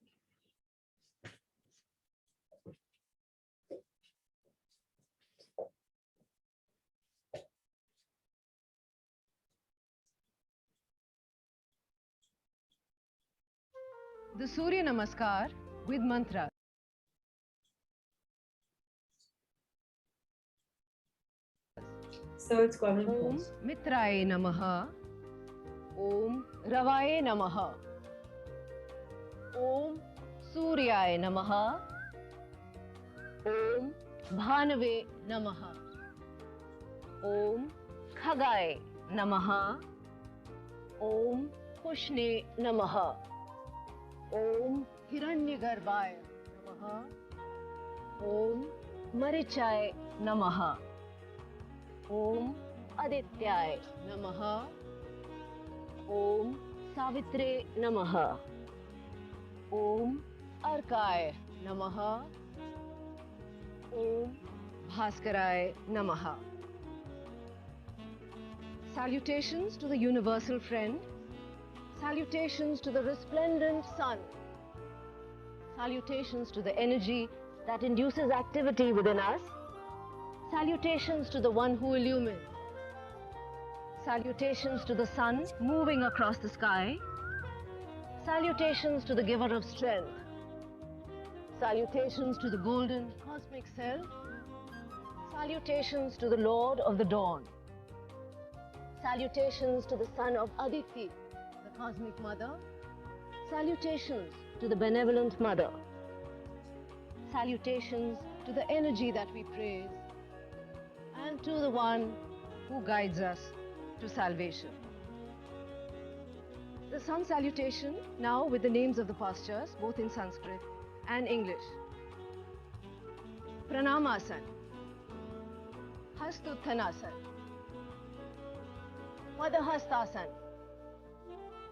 The Surya Namaskar with mantra. So it's called Om Mitraye Namaha. Om Ravaye Namaha. Om Suryaye Namaha. Om Bhanave Namaha. Om Khagaye Namaha. Om Pushne Namaha. Om Hiranyagarbhaye Namaha. Om Marichaye Namaha. Om Adityay Namaha. Om Savitre Namaha. Om Arkay Namaha. Om Bhaskaray Namaha. Salutations to the universal friend. Salutations to the resplendent sun. Salutations to the energy that induces activity within us. Salutations to the one who illumines. Salutations to the sun moving across the sky. Salutations to the giver of strength. Salutations to the golden cosmic self. Salutations to the Lord of the dawn. Salutations to the son of Aditi, the cosmic mother. Salutations to the benevolent mother. Salutations to the energy that we praise, and to the one who guides us to salvation. The sun salutation now with the names of the postures, both in Sanskrit and English. Pranamasan, Hastuthanasan, Madhahastasan,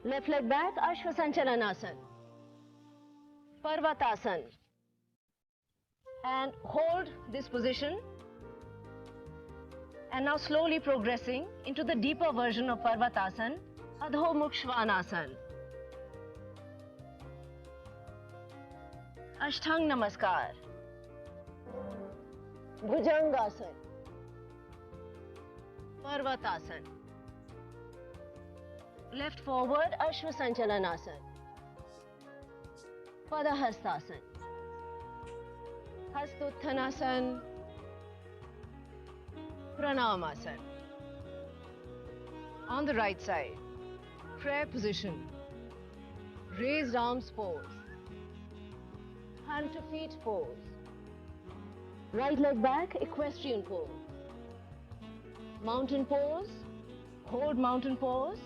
left leg back, Ashvasanchalanasan, Parvatasan, and hold this position. And now slowly progressing into the deeper version of Parvatasan, Adho Mukh Svanasana. Ashtang Namaskar. Bhujangasana. Parvatasan. Left forward, Ashvasanchalanasan. Padahastasan. Hastuthanasan. Pranamasan. On the right side, prayer position, raised arms pose, hand to feet pose, right leg back, equestrian pose, mountain pose, hold mountain pose,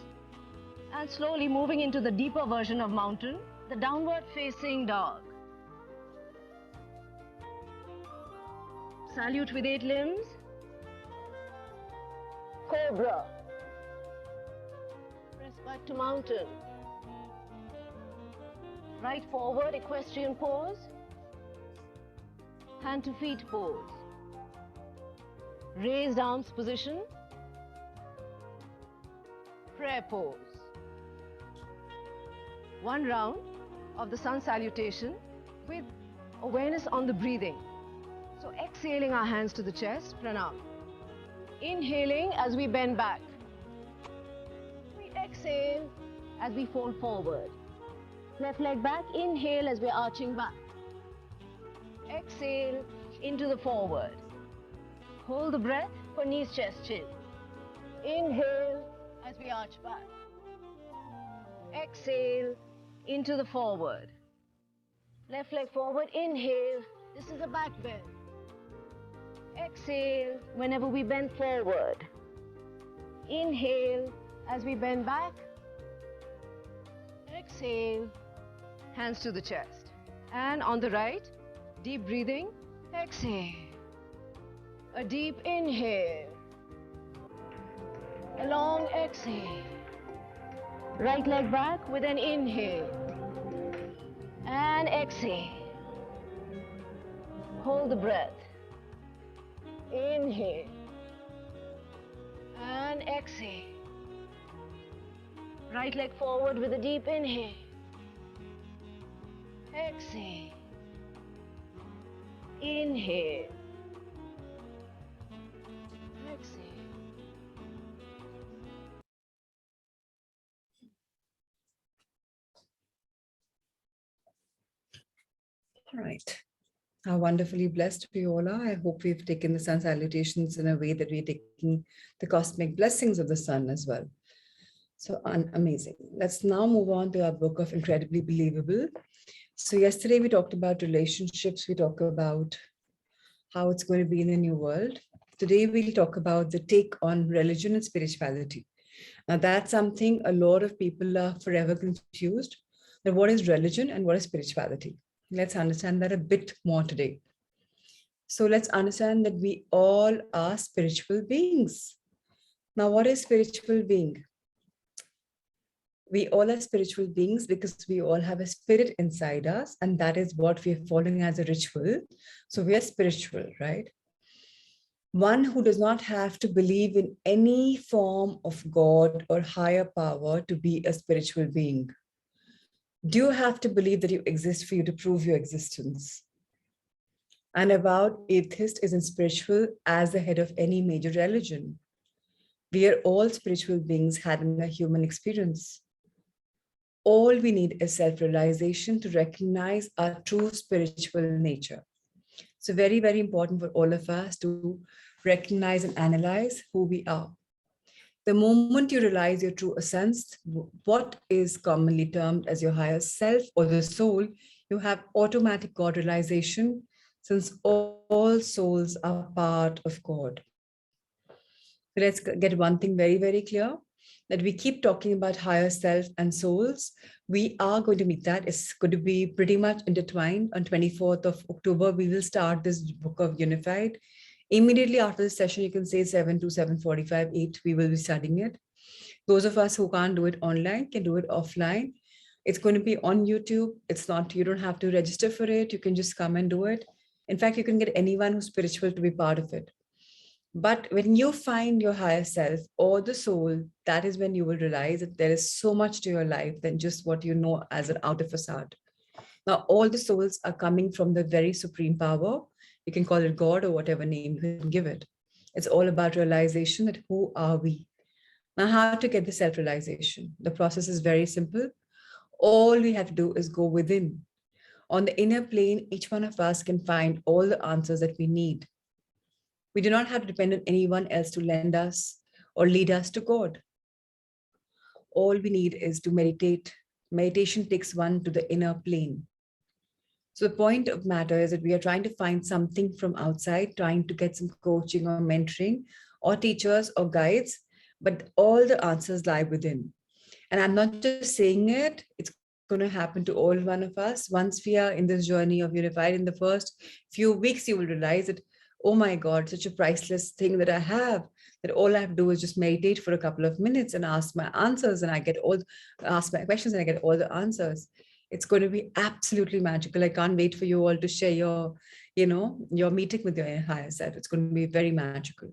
and slowly moving into the deeper version of mountain, the downward facing dog. Salute with 8 limbs. Cobra. Press back to mountain. Right forward, equestrian pose. Hand to feet pose. Raised arms position. Prayer pose. One round of the sun salutation with awareness on the breathing. So exhaling our hands to the chest, pranam. Inhaling as we bend back. We exhale as we fold forward. Left leg back, inhale as we're arching back. Exhale into the forward. Hold the breath for knees, chest, chin. Inhale as we arch back. Exhale into the forward. Left leg forward, inhale. This is a back bend. Exhale whenever we bend forward. Inhale as we bend back. Exhale, hands to the chest. And on the right, deep breathing. Exhale. A deep inhale. A long exhale. Right leg back with an inhale. And exhale. Hold the breath. Inhale and exhale. Right leg forward with a deep inhale. Exhale. Inhale. Exhale. All right. How wonderfully blessed we all are. I hope we've taken the sun salutations in a way that we're taking the cosmic blessings of the sun as well. So amazing. Let's now move on to our book of Incredibly Believable. So yesterday we talked about relationships. We talked about how it's going to be in the new world. Today we'll talk about the take on religion and spirituality. Now that's something a lot of people are forever confused. That what is religion and what is spirituality? Let's understand that a bit more today. So let's understand that we all are spiritual beings. Now, what is spiritual being? We all are spiritual beings because we all have a spirit inside us, and that is what we are following as a ritual. So we are spiritual, right? One who does not have to believe in any form of God or higher power to be a spiritual being. Do you have to believe that you exist for you to prove your existence? An avowed atheist isn't spiritual as the head of any major religion. We are all spiritual beings having a human experience. All we need is self-realization to recognize our true spiritual nature. So very, very important for all of us to recognize and analyze who we are. The moment you realize your true essence, what is commonly termed as your higher self or the soul, you have automatic God realization, since all souls are part of God. Let's get one thing very, very clear, that we keep talking about higher self and souls. We are going to meet that. It's going to be pretty much intertwined. On 24th of October, we will start this book of Unified. Immediately after the session, you can say 7 to 7:45, 8, we will be studying it. Those of us who can't do it online can do it offline. It's going to be on YouTube. It's not, you don't have to register for it. You can just come and do it. In fact, you can get anyone who's spiritual to be part of it. But when you find your higher self or the soul, that is when you will realize that there is so much to your life than just what you know as an outer facade. Now, all the souls are coming from the very supreme power. You can call it God or whatever name you can give it. It's all about realization that who are we? Now, how to get the self-realization? The process is very simple. All we have to do is go within. On the inner plane, each one of us can find all the answers that we need. We do not have to depend on anyone else to lend us or lead us to God. All we need is to meditate. Meditation takes one to the inner plane. So the point of matter is that we are trying to find something from outside, trying to get some coaching or mentoring or teachers or guides, but all the answers lie within. And I'm not just saying it, it's going to happen to all one of us. Once we are in this journey of Unified, in the first few weeks, you will realize that, oh my God, such a priceless thing that I have, that all I have to do is just meditate for a couple of minutes and ask my answers, and I get ask my questions and I get all the answers. It's going to be absolutely magical. I can't wait for you all to share your meeting with your higher self. It's going to be very magical.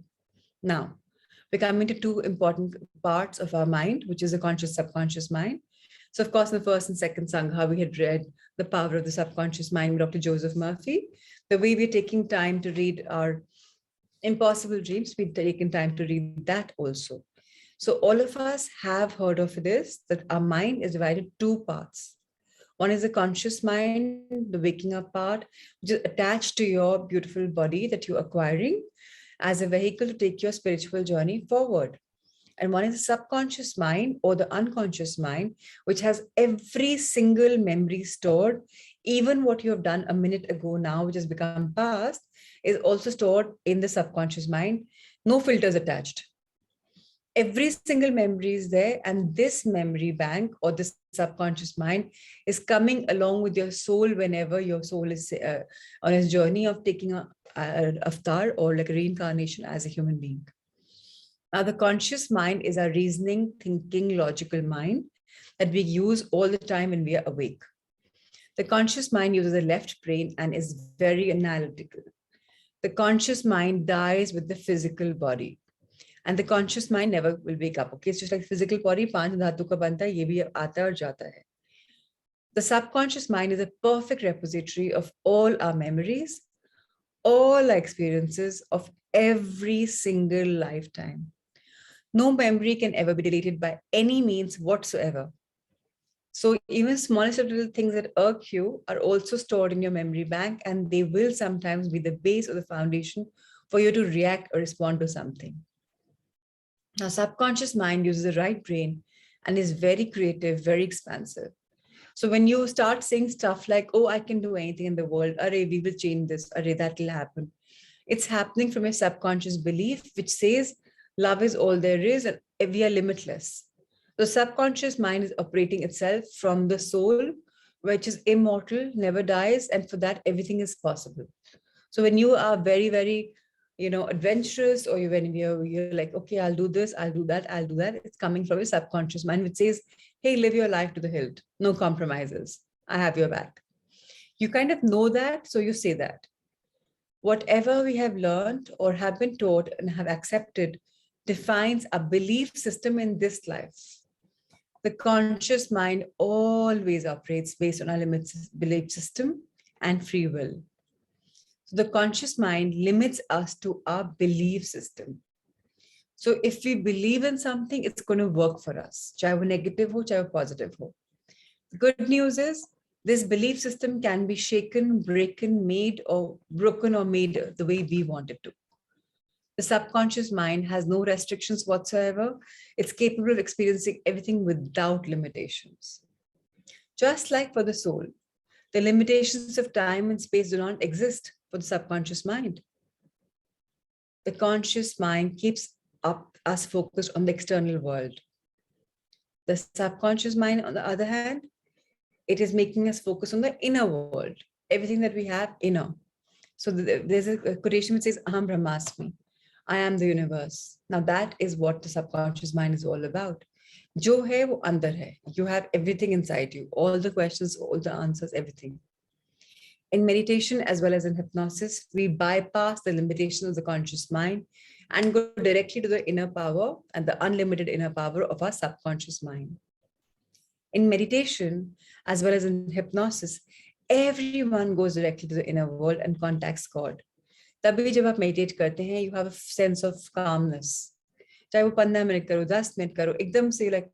Now, we're coming to two important parts of our mind, which is the conscious subconscious mind. So, of course, in the first and second Sangha, we had read The Power of the Subconscious Mind with Dr. Joseph Murphy. The way we're taking time to read our Impossible Dreams, we've taken time to read that also. So all of us have heard of this, that our mind is divided two parts. One is the conscious mind, the waking up part, which is attached to your beautiful body that you're acquiring as a vehicle to take your spiritual journey forward. And one is the subconscious mind or the unconscious mind, which has every single memory stored. Even what you have done a minute ago now, which has become past, is also stored in the subconscious mind. No filters attached. Every single memory is there, and this memory bank or the subconscious mind is coming along with your soul whenever your soul is on its journey of taking a avatar or like a reincarnation as a human being. Now, the conscious mind is our reasoning, thinking, logical mind that we use all the time when we are awake. The conscious mind uses the left brain and is very analytical. The conscious mind dies with the physical body. And the conscious mind never will wake up. Okay, it's just like physical body, पांच धातु का बनता है, ये भी आता और जाता है. The subconscious mind is a perfect repository of all our memories, all our experiences of every single lifetime. No memory can ever be deleted by any means whatsoever. So even smallest little things that irk you are also stored in your memory bank, and they will sometimes be the base or the foundation for you to react or respond to something. Now, subconscious mind uses the right brain and is very creative, very expansive. So when you start saying stuff like, oh, I can do anything in the world, array, we will change this, array, that will happen. It's happening from a subconscious belief, which says love is all there is and we are limitless. The subconscious mind is operating itself from the soul, which is immortal, never dies, and for that, everything is possible. So when you are very, very, adventurous, or when you're like, okay, I'll do this, I'll do that, I'll do that, it's coming from your subconscious mind, which says, hey, live your life to the hilt, no compromises. I have your back. You kind of know that, so you say that. Whatever we have learned or have been taught and have accepted defines a belief system in this life. The conscious mind always operates based on our limits, belief system and free will. So the conscious mind limits us to our belief system. So if we believe in something, it's going to work for us, chahe wo negative ho, chahe wo positive ho. The good news is this belief system can be shaken, broken or made the way we want it to. The subconscious mind has no restrictions whatsoever. It's capable of experiencing everything without limitations. Just like for the soul, the limitations of time and space do not exist for the subconscious mind. The conscious mind keeps us focused on the external world. The subconscious mind, on the other hand, it is making us focus on the inner world, everything that we have inner. So there's a quotation which says, Aham Brahmasmi, I am the universe. Now that is what the subconscious mind is all about. Jo hai wo andar hai. You have everything inside you, all the questions, all the answers, everything. In meditation as well as in hypnosis, we bypass the limitations of the conscious mind and go directly to the inner power and the unlimited inner power of our subconscious mind. In meditation, as well as in hypnosis, everyone goes directly to the inner world and contacts God. तभी जब आप meditate करते हैं, you have a sense of calmness. चाहे वो 15 minute करो, 10 minute करो, एकदम से like,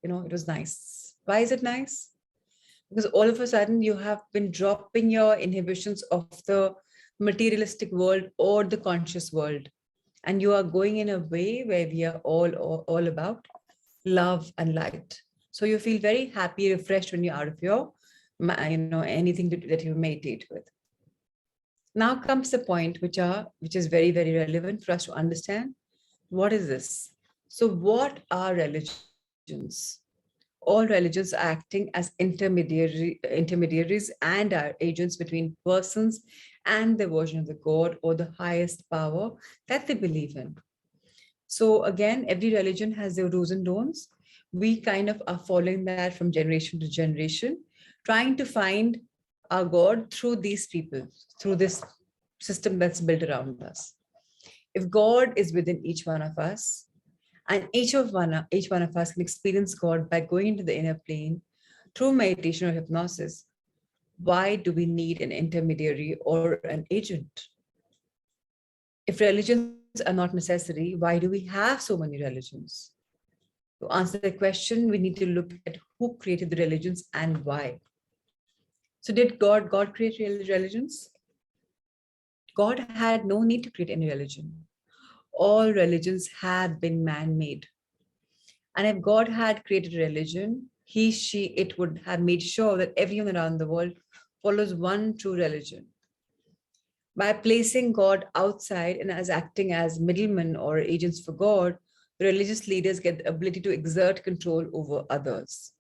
it was nice. Why is it nice? Because all of a sudden you have been dropping your inhibitions of the materialistic world or the conscious world. And you are going in a way where we are all about love and light. So you feel very happy, refreshed when you're out of your, anything that you meditate with. Now comes the point which is very, very relevant for us to understand. What is this? So what are religions? All religions are acting as intermediaries and are agents between persons and the version of the God or the highest power that they believe in. So again, every religion has their do's and don'ts. We kind of are following that from generation to generation, trying to find our God through these people, through this system that's built around us. If God is within each one of us, and each one of us can experience God by going into the inner plane through meditation or hypnosis, why do we need an intermediary or an agent? If religions are not necessary, why do we have so many religions? To answer the question, we need to look at who created the religions and why. So did God create religions? God had no need to create any religion. All religions have been man-made. And if God had created a religion, it would have made sure that everyone around the world follows one true religion. By placing God outside and as acting as middlemen or agents for God, the religious leaders get the ability to exert control over others.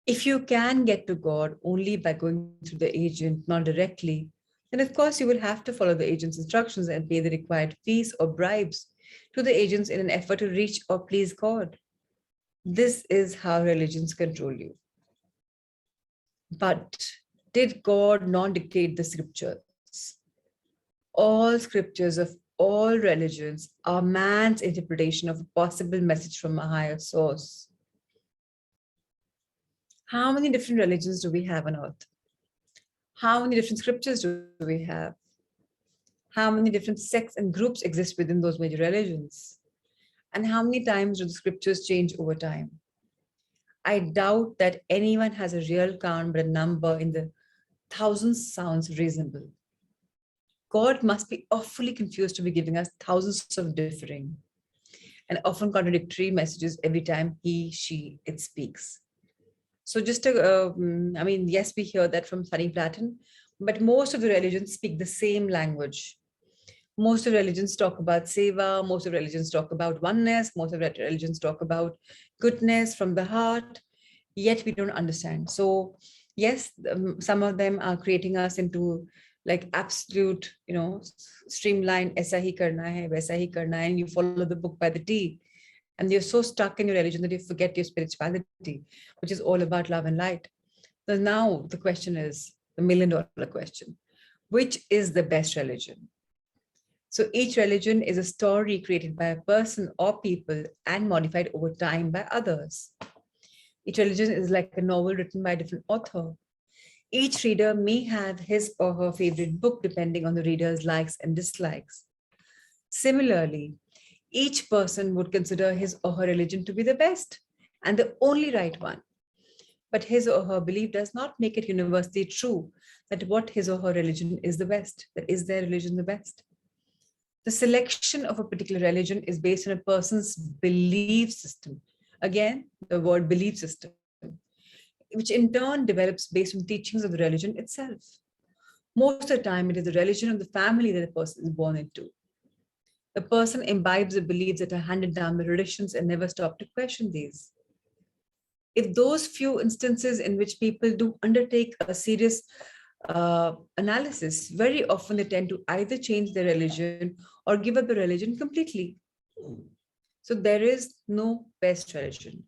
If you can get to God only by going through the agent, not directly, then of course you will have to follow the agent's instructions and pay the required fees or bribes to the agents in an effort to reach or please God. This is how religions control you. But did God not dictate the scriptures? All scriptures of all religions are man's interpretation of a possible message from a higher source. How many different religions do we have on earth? How many different scriptures do we have? How many different sects and groups exist within those major religions? And how many times do the scriptures change over time? I doubt that anyone has a real count, but a number in the thousands sounds reasonable. God must be awfully confused to be giving us thousands of differing and often contradictory messages every time it speaks. So yes, we hear that from Sunny Platon, but most of the religions speak the same language. Most of religions talk about seva, most of religions talk about oneness, most of religions talk about goodness from the heart, yet we don't understand. So yes, some of them are creating us into like absolute, streamline, aisa hi karna hai, waisa hi karna hai, and you follow the book by the T. And you're so stuck in your religion that you forget your spirituality, which is all about love and light. So now the question is the $1,000,000 question. Which is the best religion? So each religion is a story created by a person or people and modified over time by others. Each religion is like a novel written by a different author. Each reader may have his or her favorite book depending on the reader's likes and dislikes. Similarly, each person would consider his or her religion to be the best and the only right one. But his or her belief does not make it universally true that what his or her religion is the best, that is their religion the best. The selection of a particular religion is based on a person's belief system. Again, the word belief system, which in turn develops based on teachings of the religion itself. Most of the time, it is the religion of the family that a person is born into. The person imbibes the beliefs that are handed down by traditions and never stop to question these. If those few instances in which people do undertake a serious analysis, very often they tend to either change their religion or give up the religion completely. So there is no best religion.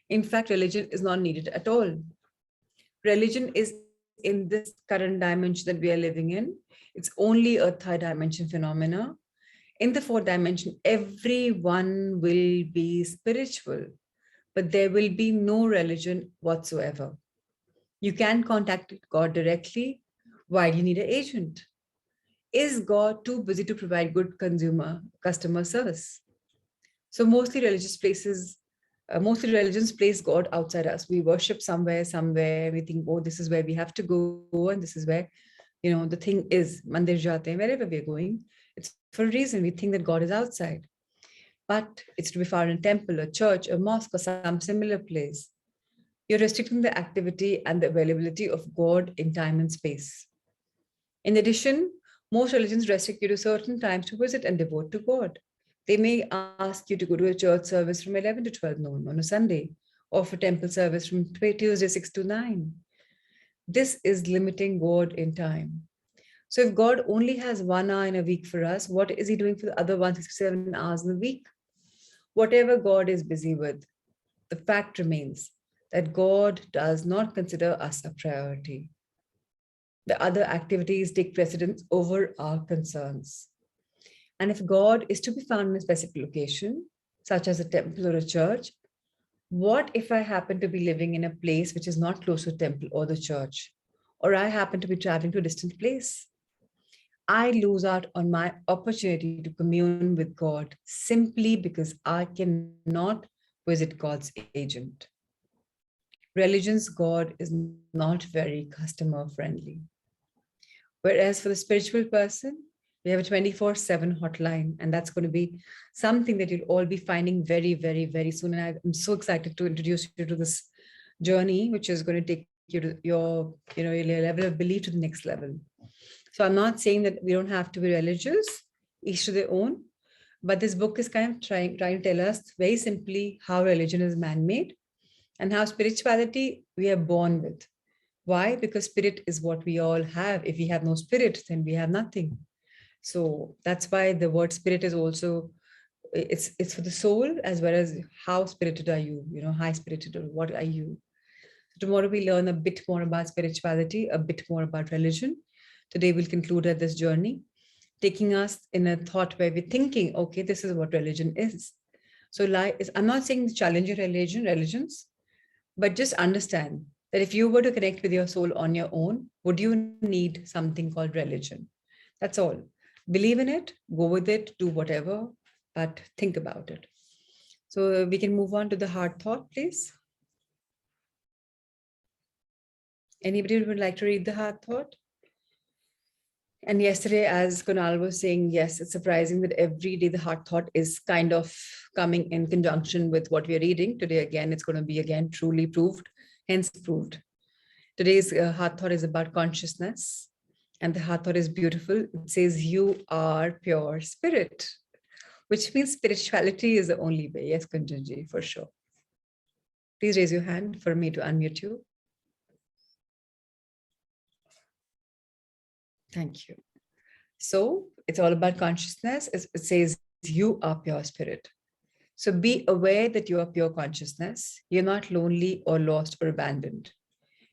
In fact, religion is not needed at all. Religion is in this current dimension that we are living in. It's only a third dimension phenomena. In the fourth dimension, everyone will be spiritual, but there will be no religion whatsoever. You can contact God directly. Why do you need an agent? Is God too busy to provide good customer service? So mostly religions place God outside us. We worship somewhere. We think, oh, this is where we have to go, and this is where, the thing is. Mandir jate hain, wherever we're going, it's for a reason. We think that God is outside, but it's to be found in a temple, a church, a mosque, or some similar place. You're restricting the activity and the availability of God in time and space. In addition, most religions restrict you to certain times to visit and devote to God. They may ask you to go to a church service from 11 to 12 noon on a Sunday, or for temple service from Tuesday 6 to 9. This is limiting God in time. So if God only has 1 hour in a week for us, what is he doing for the other 167 hours in the week? Whatever God is busy with, the fact remains that God does not consider us a priority. The other activities take precedence over our concerns. And if God is to be found in a specific location, such as a temple or a church, what if I happen to be living in a place which is not close to the temple or the church, or I happen to be traveling to a distant place? I lose out on my opportunity to commune with God simply because I cannot visit God's agent. Religion's God is not very customer friendly. Whereas for the spiritual person, we have a 24/7 hotline, and that's going to be something that you'll all be finding very, very, very soon. And I'm so excited to introduce you to this journey, which is going to take you to your level of belief to the next level. So I'm not saying that we don't have to be religious, each to their own, but this book is kind of trying to tell us very simply how religion is man-made and how spirituality we are born with. Why? Because spirit is what we all have. If we have no spirit, then we have nothing. So that's why the word spirit is also, it's for the soul as well as how spirited are you, high spirited, or what are you? Tomorrow we learn a bit more about spirituality, a bit more about religion. Today we'll conclude at this journey, taking us in a thought where we're thinking, okay, this is what religion is. So I'm not saying challenge your religions, but just understand that if you were to connect with your soul on your own, would you need something called religion? That's all. Believe in it, go with it, do whatever, but think about it. So we can move on to the heart thought, please. Anybody would like to read the heart thought? And yesterday, as Kunal was saying, yes, it's surprising that every day the heart thought is kind of coming in conjunction with what we're reading. Today, again, it's going to be again truly proved, hence proved. Today's heart thought is about consciousness. And the heart thought is beautiful. It says, you are pure spirit, which means spirituality is the only way. Yes, Kunjanji, for sure. Please raise your hand for me to unmute you. Thank you. So it's all about consciousness. It says you are pure spirit. So be aware that you are pure consciousness. You're not lonely or lost or abandoned.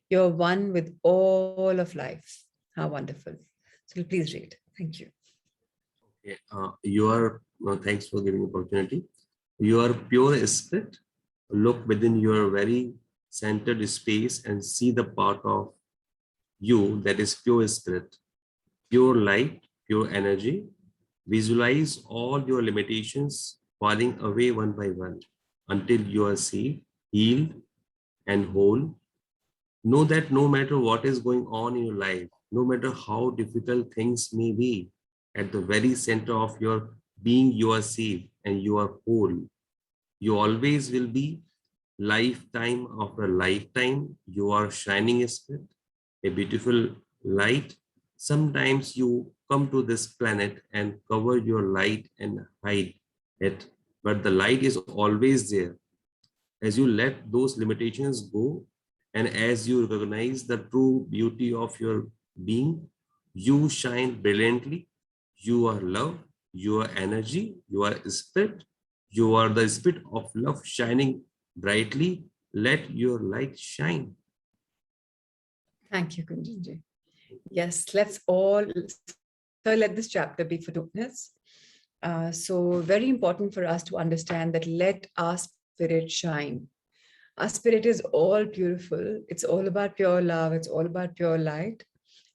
You're one with all of life. How wonderful. So please read. Thank you. Okay, thanks for giving opportunity. You are pure spirit. Look within your very centered space and see the part of you that is pure spirit, pure light, pure energy. Visualize all your limitations falling away one by one until you are safe, healed, and whole. Know that no matter what is going on in your life, no matter how difficult things may be, at the very center of your being, you are safe and you are whole. You always will be lifetime after lifetime. You are shining spirit, a beautiful light. Sometimes you come to this planet and cover your light and hide it, but the light is always there. As you let those limitations go, and as you recognize the true beauty of your being, you shine brilliantly. You are love, you are energy, you are spirit, you are the spirit of love shining brightly. Let your light shine. Thank you, Kunjanji. Yes, let's all, so let this chapter be for witness. So very important for us to understand that let our spirit shine. Our spirit is all beautiful. It's all about pure love. It's all about pure light.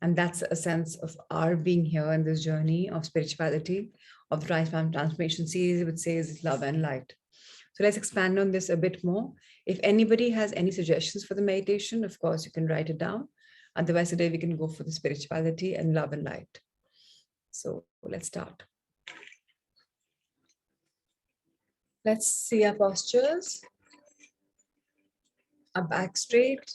And that's a sense of our being here in this journey of spirituality, of the Rise From Transformation series, which says love and light. So let's expand on this a bit more. If anybody has any suggestions for the meditation, of course, you can write it down. Otherwise, today we can go for the spirituality and love and light. So let's start. Let's see our postures. Our back straight.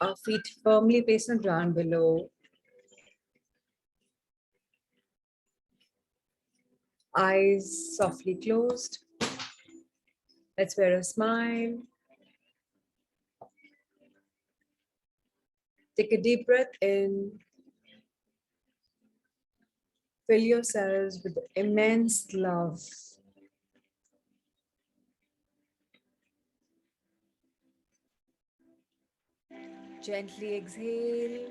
Our feet firmly placed on the ground below. Eyes softly closed. Let's wear a smile. Take a deep breath in. Fill yourselves with immense love. Gently exhale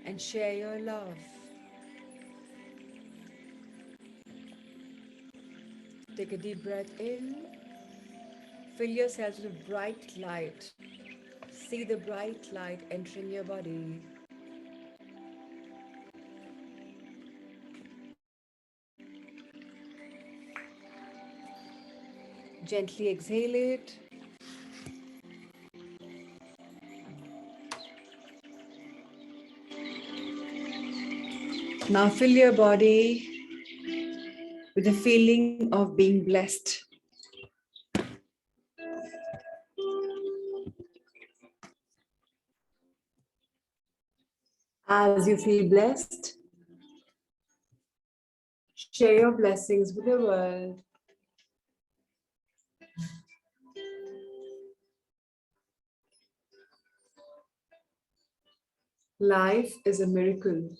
and share your love. Take a deep breath in. Fill yourselves with bright light. See the bright light entering your body. Gently exhale it. Now fill your body with a feeling of being blessed. As you feel blessed, share your blessings with the world. Life is a miracle.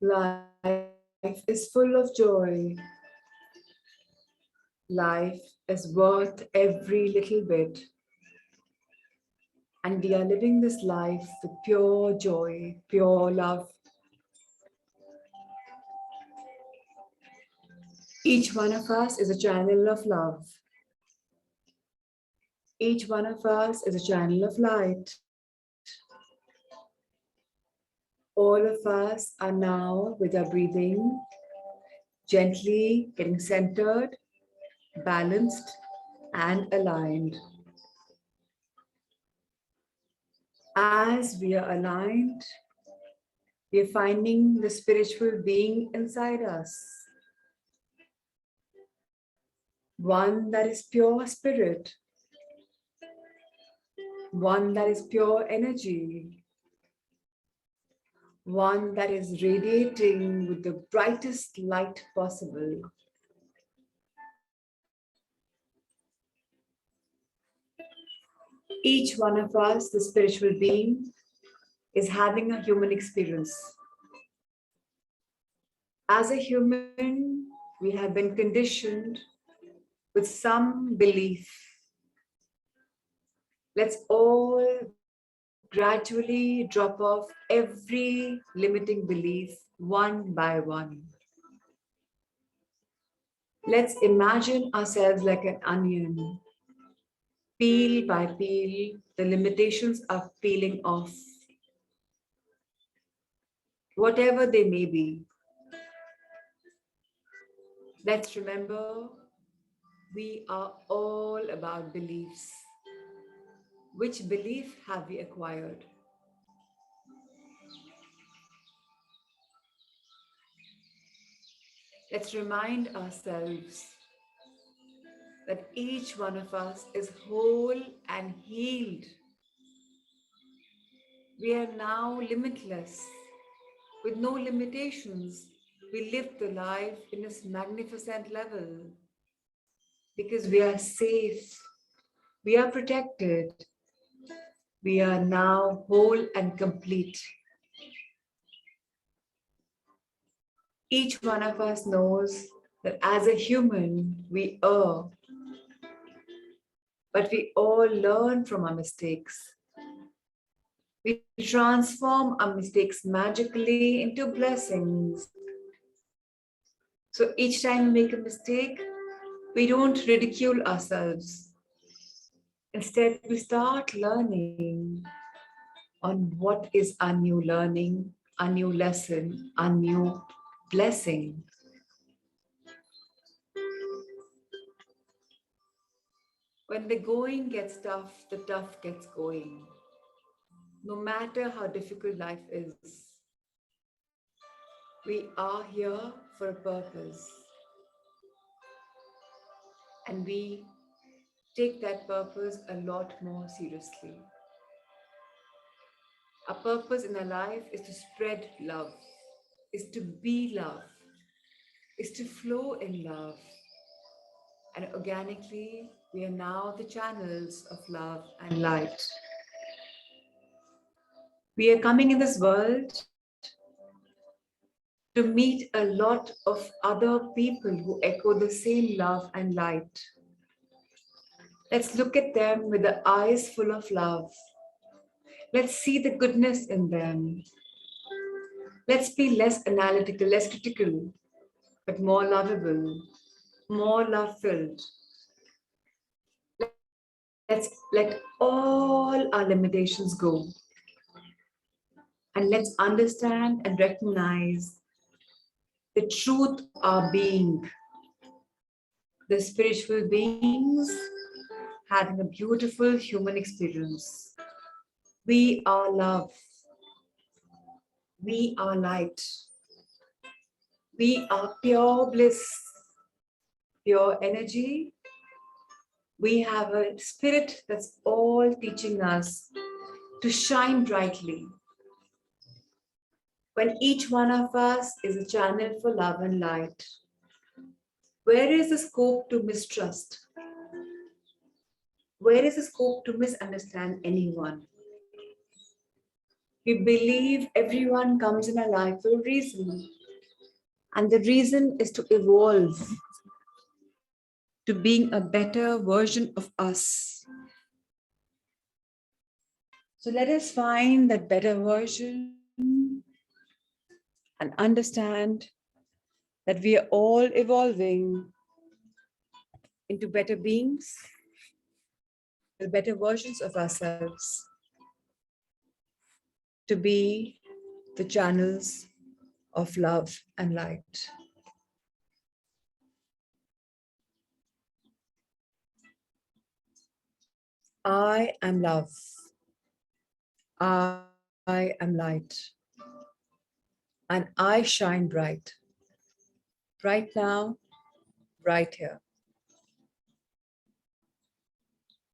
Life is full of joy. Life is worth every little bit. And we are living this life with pure joy, pure love. Each one of us is a channel of love. Each one of us is a channel of light. All of us are now with our breathing, gently getting centered, balanced, and aligned. As we are aligned, we are finding the spiritual being inside us. One that is pure spirit. One that is pure energy. One that is radiating with the brightest light possible. Each one of us, the spiritual being, is having a human experience. As a human, we have been conditioned with some belief. Let's all gradually drop off every limiting belief one by one. Let's imagine ourselves like an onion. Peel by peel, the limitations are peeling off. Whatever they may be. Let's remember, we are all about beliefs. Which belief have we acquired? Let's remind ourselves that each one of us is whole and healed. We are now limitless, with no limitations. We live the life in this magnificent level because we are safe, we are protected, we are now whole and complete. Each one of us knows that as a human, we err, but we all learn from our mistakes. We transform our mistakes magically into blessings. So each time we make a mistake, we don't ridicule ourselves. Instead, we start learning on what is our new learning, our new lesson, our new blessing. When the going gets tough, the tough gets going. No matter how difficult life is, we are here for a purpose. And we take that purpose a lot more seriously. Our purpose in our life is to spread love, is to be love, is to flow in love. And organically, we are now the channels of love and light. We are coming in this world to meet a lot of other people who echo the same love and light. Let's look at them with the eyes full of love. Let's see the goodness in them. Let's be less analytical, less critical, but more lovable, more love-filled. Let's let all our limitations go. And let's understand and recognize the truth of our being. The spiritual beings having a beautiful human experience. We are love. We are light. We are pure bliss, pure energy. We have a spirit that's all teaching us to shine brightly. When each one of us is a channel for love and light, where is the scope to mistrust? Where is the scope to misunderstand anyone? We believe everyone comes in our life for a reason. And the reason is to evolve, to being a better version of us. So let us find that better version and understand that we are all evolving into better beings, the better versions of ourselves, to be the channels of love and light. I am love. I am light. And I shine bright. Right now, right here.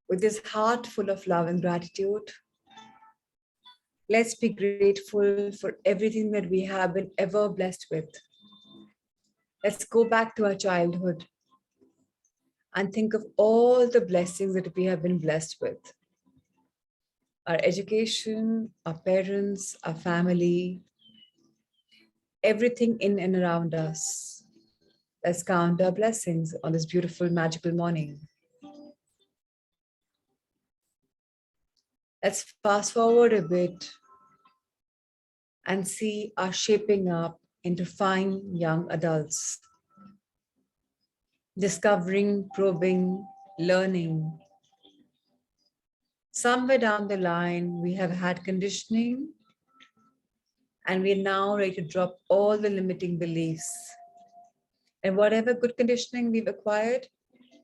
With this heart full of love and gratitude, let's be grateful for everything that we have been ever blessed with. Let's go back to our childhood and think of all the blessings that we have been blessed with. our education, our parents, our family, everything in and around us. Let's count our blessings on this beautiful, magical morning. Let's fast forward a bit and see us shaping up into fine young adults, discovering, probing, learning. Somewhere down the line, we have had conditioning, and we're now ready to drop all the limiting beliefs. And whatever good conditioning we've acquired,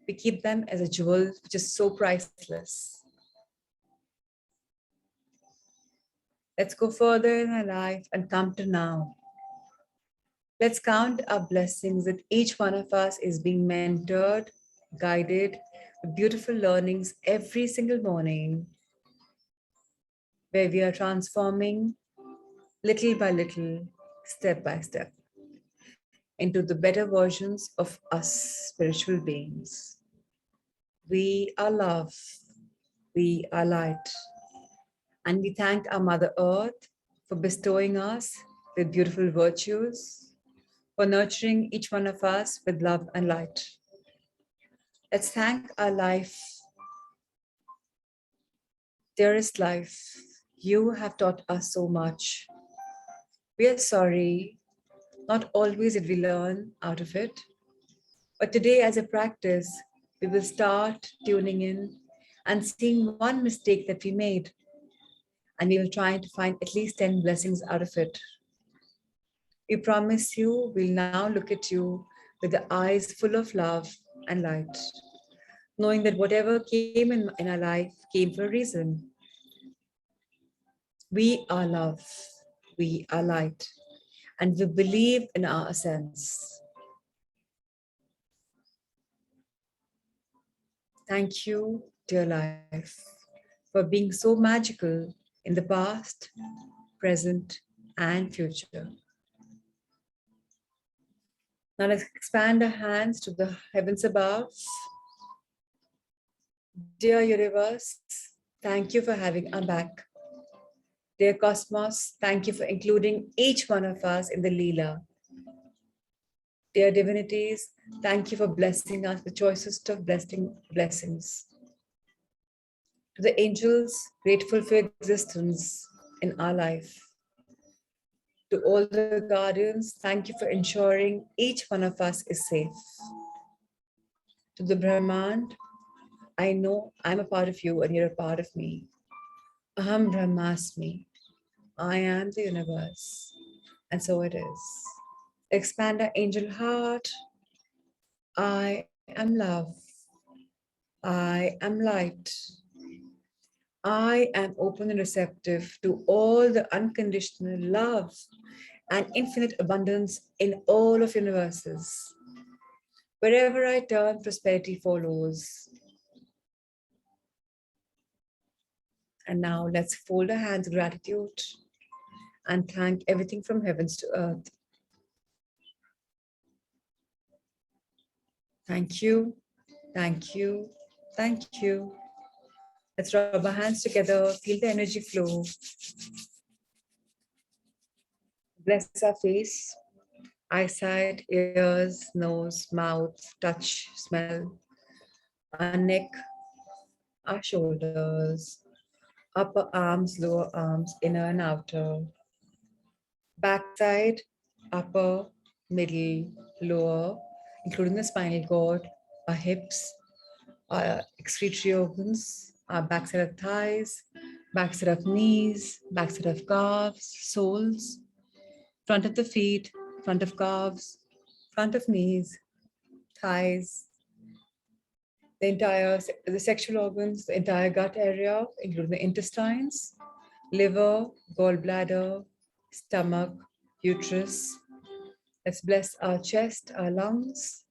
we keep them as a jewel, which is so priceless. Let's go further in our life and come to now. Let's count our blessings that each one of us is being mentored, guided with beautiful learnings every single morning, where we are transforming little by little, step by step, into the better versions of us spiritual beings. We are love, we are light, and we thank our Mother Earth for bestowing us with beautiful virtues, for nurturing each one of us with love and light. Let's thank our life. Dearest life, you have taught us so much. We are sorry, not always did we learn out of it. But today, as a practice, we will start tuning in and seeing one mistake that we made. And we will try to find at least 10 blessings out of it. We promise you, we'll now look at you with the eyes full of love and light, knowing that whatever came in our life came for a reason. We are love, we are light, and we believe in our essence. Thank you, dear life, for being so magical in the past, present, and future. Now let's expand our hands to the heavens above. Dear universe, thank you for having our back. Dear cosmos, thank you for including each one of us in the Leela. Dear divinities, thank you for blessing us the choicest of blessings. To the angels, grateful for existence in our life. To all the guardians, thank you for ensuring each one of us is safe. To the Brahmand, I know I'm a part of you and you're a part of me. Aham Brahmasmi. I am the universe. And so it is. Expand our angel heart. I am love. I am light. I am open and receptive to all the unconditional love and infinite abundance in all of universes. Wherever I turn, prosperity follows. And now let's fold our hands in gratitude and thank everything from heavens to earth. Thank you, thank you, thank you. Let's rub our hands together, feel the energy flow. Bless our face, eyesight, ears, nose, mouth, touch, smell, our neck, our shoulders, upper arms, lower arms, inner and outer, backside, upper, middle, lower, including the spinal cord, our hips, our excretory organs, our backside of thighs, backside of knees, backside of calves, soles, front of the feet, front of calves, front of knees, thighs, the sexual organs, the entire gut area, including the intestines, liver, gallbladder, stomach, uterus. Let's bless our chest, our lungs,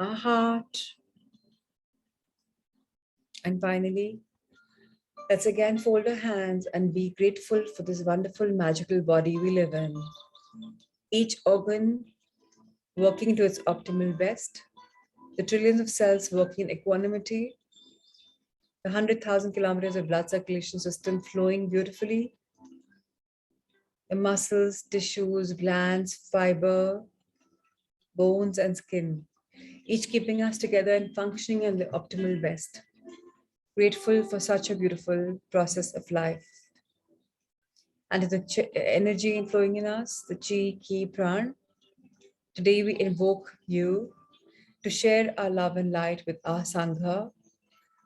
our heart. And finally, let's again fold our hands and be grateful for this wonderful, magical body we live in. Each organ working to its optimal best, the trillions of cells working in equanimity, the 100,000 kilometers of blood circulation system flowing beautifully, the muscles, tissues, glands, fiber, bones, and skin, each keeping us together and functioning in the optimal best. Grateful for such a beautiful process of life. And to the energy flowing in us, the chi, ki, pran. Today we invoke you to share our love and light with our Sangha,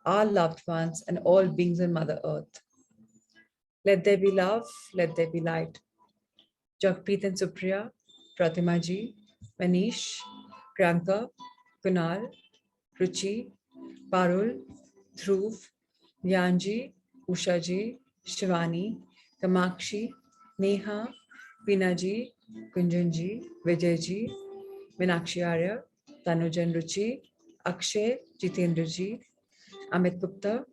our loved ones, and all beings on Mother Earth. Let there be love, let there be light. Jagpreet and Supriya, Pratima ji, Manish, Priyanka, Kunal, Ruchi, Parul, Dhruv, Vyanji, Usha ji, Shivani, Kamakshi, Neha, Veena ji, Kunjan ji, Vijay ji, Meenakshi Arya, Tanujan Ruchi, Akshay, Jitendra ji, Amit Gupta,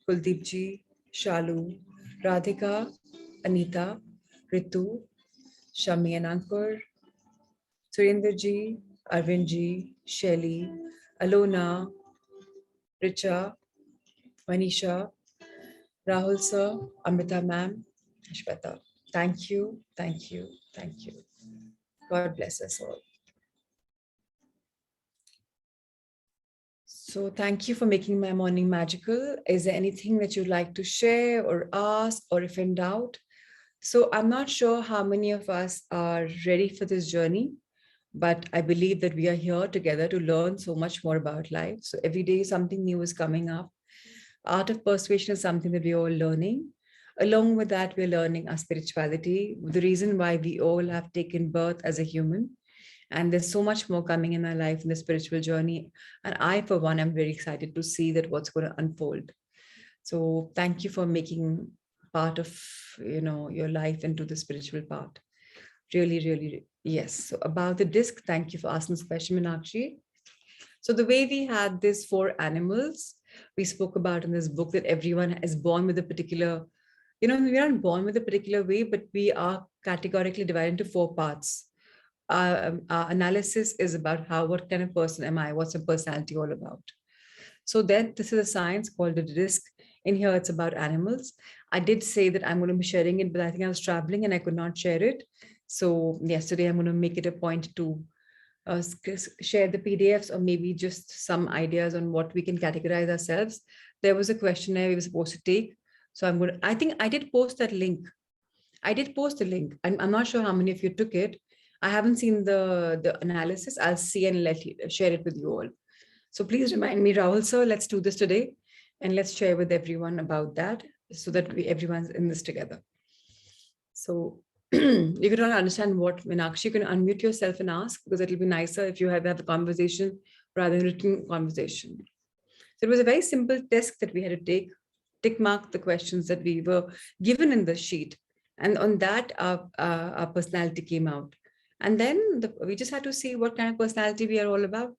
Kuldeep ji, Shalu, Radhika, Anita, Ritu, Shami and Ankur, Surendra ji, Arvind ji, Shelly, Alona, Richa, Manisha, Rahul sir, Amrita ma'am, Ashweta. Thank you, thank you, thank you. God bless us all. So thank you for making my morning magical. Is there anything that you'd like to share or ask, or if in doubt? So I'm not sure how many of us are ready for this journey, but I believe that we are here together to learn so much more about life. So every day something new is coming up. Art of persuasion is something that we're all learning. Along with that, we're learning our spirituality, the reason why we all have taken birth as a human. And there's so much more coming in our life in the spiritual journey. And I, for one, am very excited to see that what's going to unfold. So thank you for making part of your life into the spiritual part. Really, really, yes. So about the disc, thank you for asking this question, Meenakshi. So the way we had these 4 animals, we spoke about in this book that everyone is born with a particular, we're not born with a particular way, but we are categorically divided into 4 parts. Our analysis is about what kind of person am I? What's a personality all about? So then this is a science called the disc. In here, it's about animals. I did say that I'm going to be sharing it, but I think I was traveling and I could not share it. So yesterday, I'm going to make it a point to share the PDFs or maybe just some ideas on what we can categorize ourselves. There was a questionnaire we were supposed to take. So I think I did post that link. I did post the link. I'm not sure how many of you took it. I haven't seen the analysis. I'll see and share it with you all. So please remind me, Rahul sir, let's do this today. And let's share with everyone about that so that everyone's in this together. So you can all understand what, Meenakshi, you can unmute yourself and ask, because it'll be nicer if you have a conversation rather than written conversation. So it was a very simple test that we had to tick mark the questions that we were given in the sheet. And on that, our personality came out. And then we just had to see what kind of personality we are all about.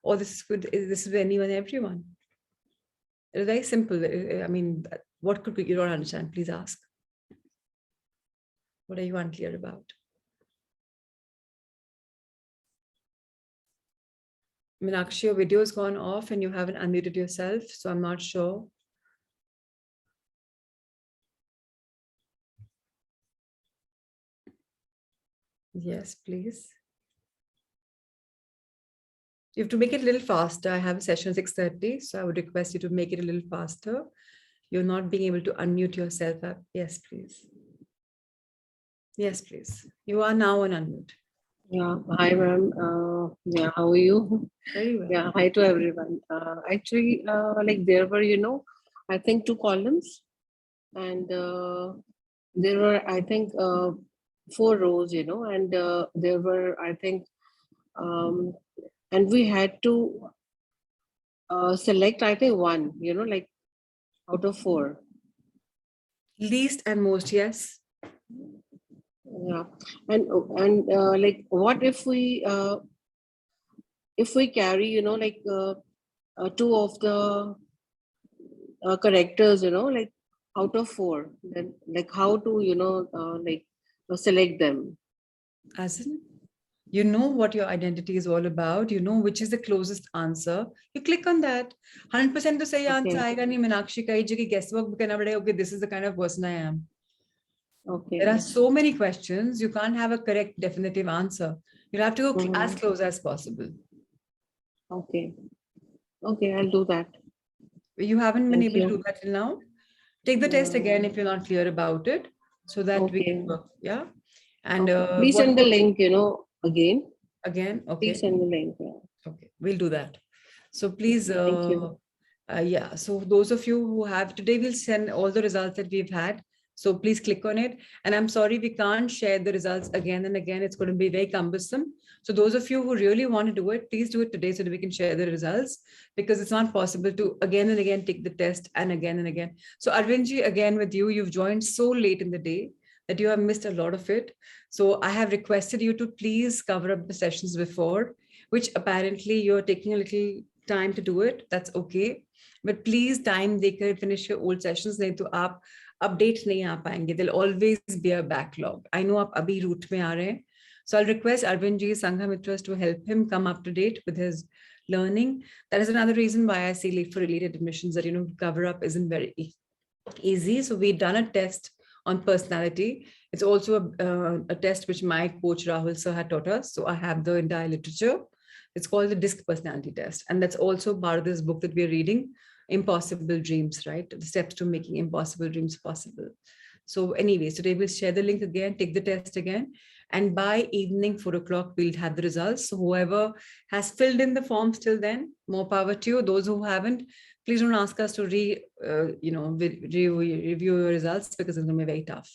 Or this is for anyone, everyone. It was very simple. I mean, what could you don't understand? Please ask. What are you unclear about? Meenakshi, your video has gone off and you haven't unmuted yourself, so I'm not sure. Yes, please. You have to make it a little faster. I have a session at 6:30, so I would request you to make it a little faster. You're not being able to unmute yourself. Yes, please. Yes, please. You are now on unmute. Yeah, hi ma'am. Yeah, how are you? Very well. Yeah, hi to everyone. Actually, like there were, I think 2 columns, and there were, I think, 4 rows, and there were, I think, and we had to select, I think, 1, like out of 4. Least and most, yes. Yeah, and like, what if we carry, like 2 of the characters, like out of 4, then like how to, like select them? As in? You know what your identity is all about. You know which is the closest answer. You click on that. 100% to say answer Okay. aayega nahi. Meenakshi kahi jagah guesswork karna padega. Okay, this is the kind of person I am. Okay. There are so many questions. You can't have a correct definitive answer. You'll have to go as Mhm. close as possible. Okay. Okay, I'll do that. You haven't been Thank able to you. do that till now. Take the test again if you're not clear about it, so that we can Okay. work. Yeah. And Okay. Please what send the about link, again. again? Please Okay. send the link. Yeah. Okay, we'll do that. So please, Thank you. yeah. So those of you who have today, we'll send all the results that we've had. So please click on it. And I'm sorry, we can't share the results again and again. It's going to be very cumbersome. So those of you who really want to do it, please do it today so that we can share the results, because it's not possible to again and again take the test and again and again. So Arvindji, again with you, you've joined so late in the day that you have missed a lot of it. So I have requested you to please cover up the sessions before, which apparently you're taking a little time to do it. That's okay. But please time देकर finish your old sessions, नहीं तो आप update नहीं आ पाएंगे. There'll always be a backlog. I know आप अभी route में आ रहे हैं. So I'll request Arvind ji, Sangha Mitras to help him come up to date with his learning. That is another reason why I say late for elite admissions that, cover up isn't very easy. So we've done a test on personality. It's also a test which my coach Rahul sir had taught us. So I have the entire literature. It's called the DISC personality test. And that's also part of this book that we're reading, Impossible Dreams, right? The steps to making impossible dreams possible. So anyway, today we'll share the link again, take the test again. And by evening 4 o'clock, we'll have the results. So whoever has filled in the forms till then, more power to you. Those who haven't, please don't ask us to review your results, because it's going to be very tough.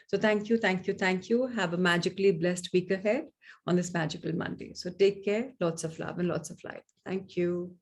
So thank you, thank you, thank you. Have a magically blessed week ahead on this magical Monday. So take care, lots of love and lots of light. Thank you.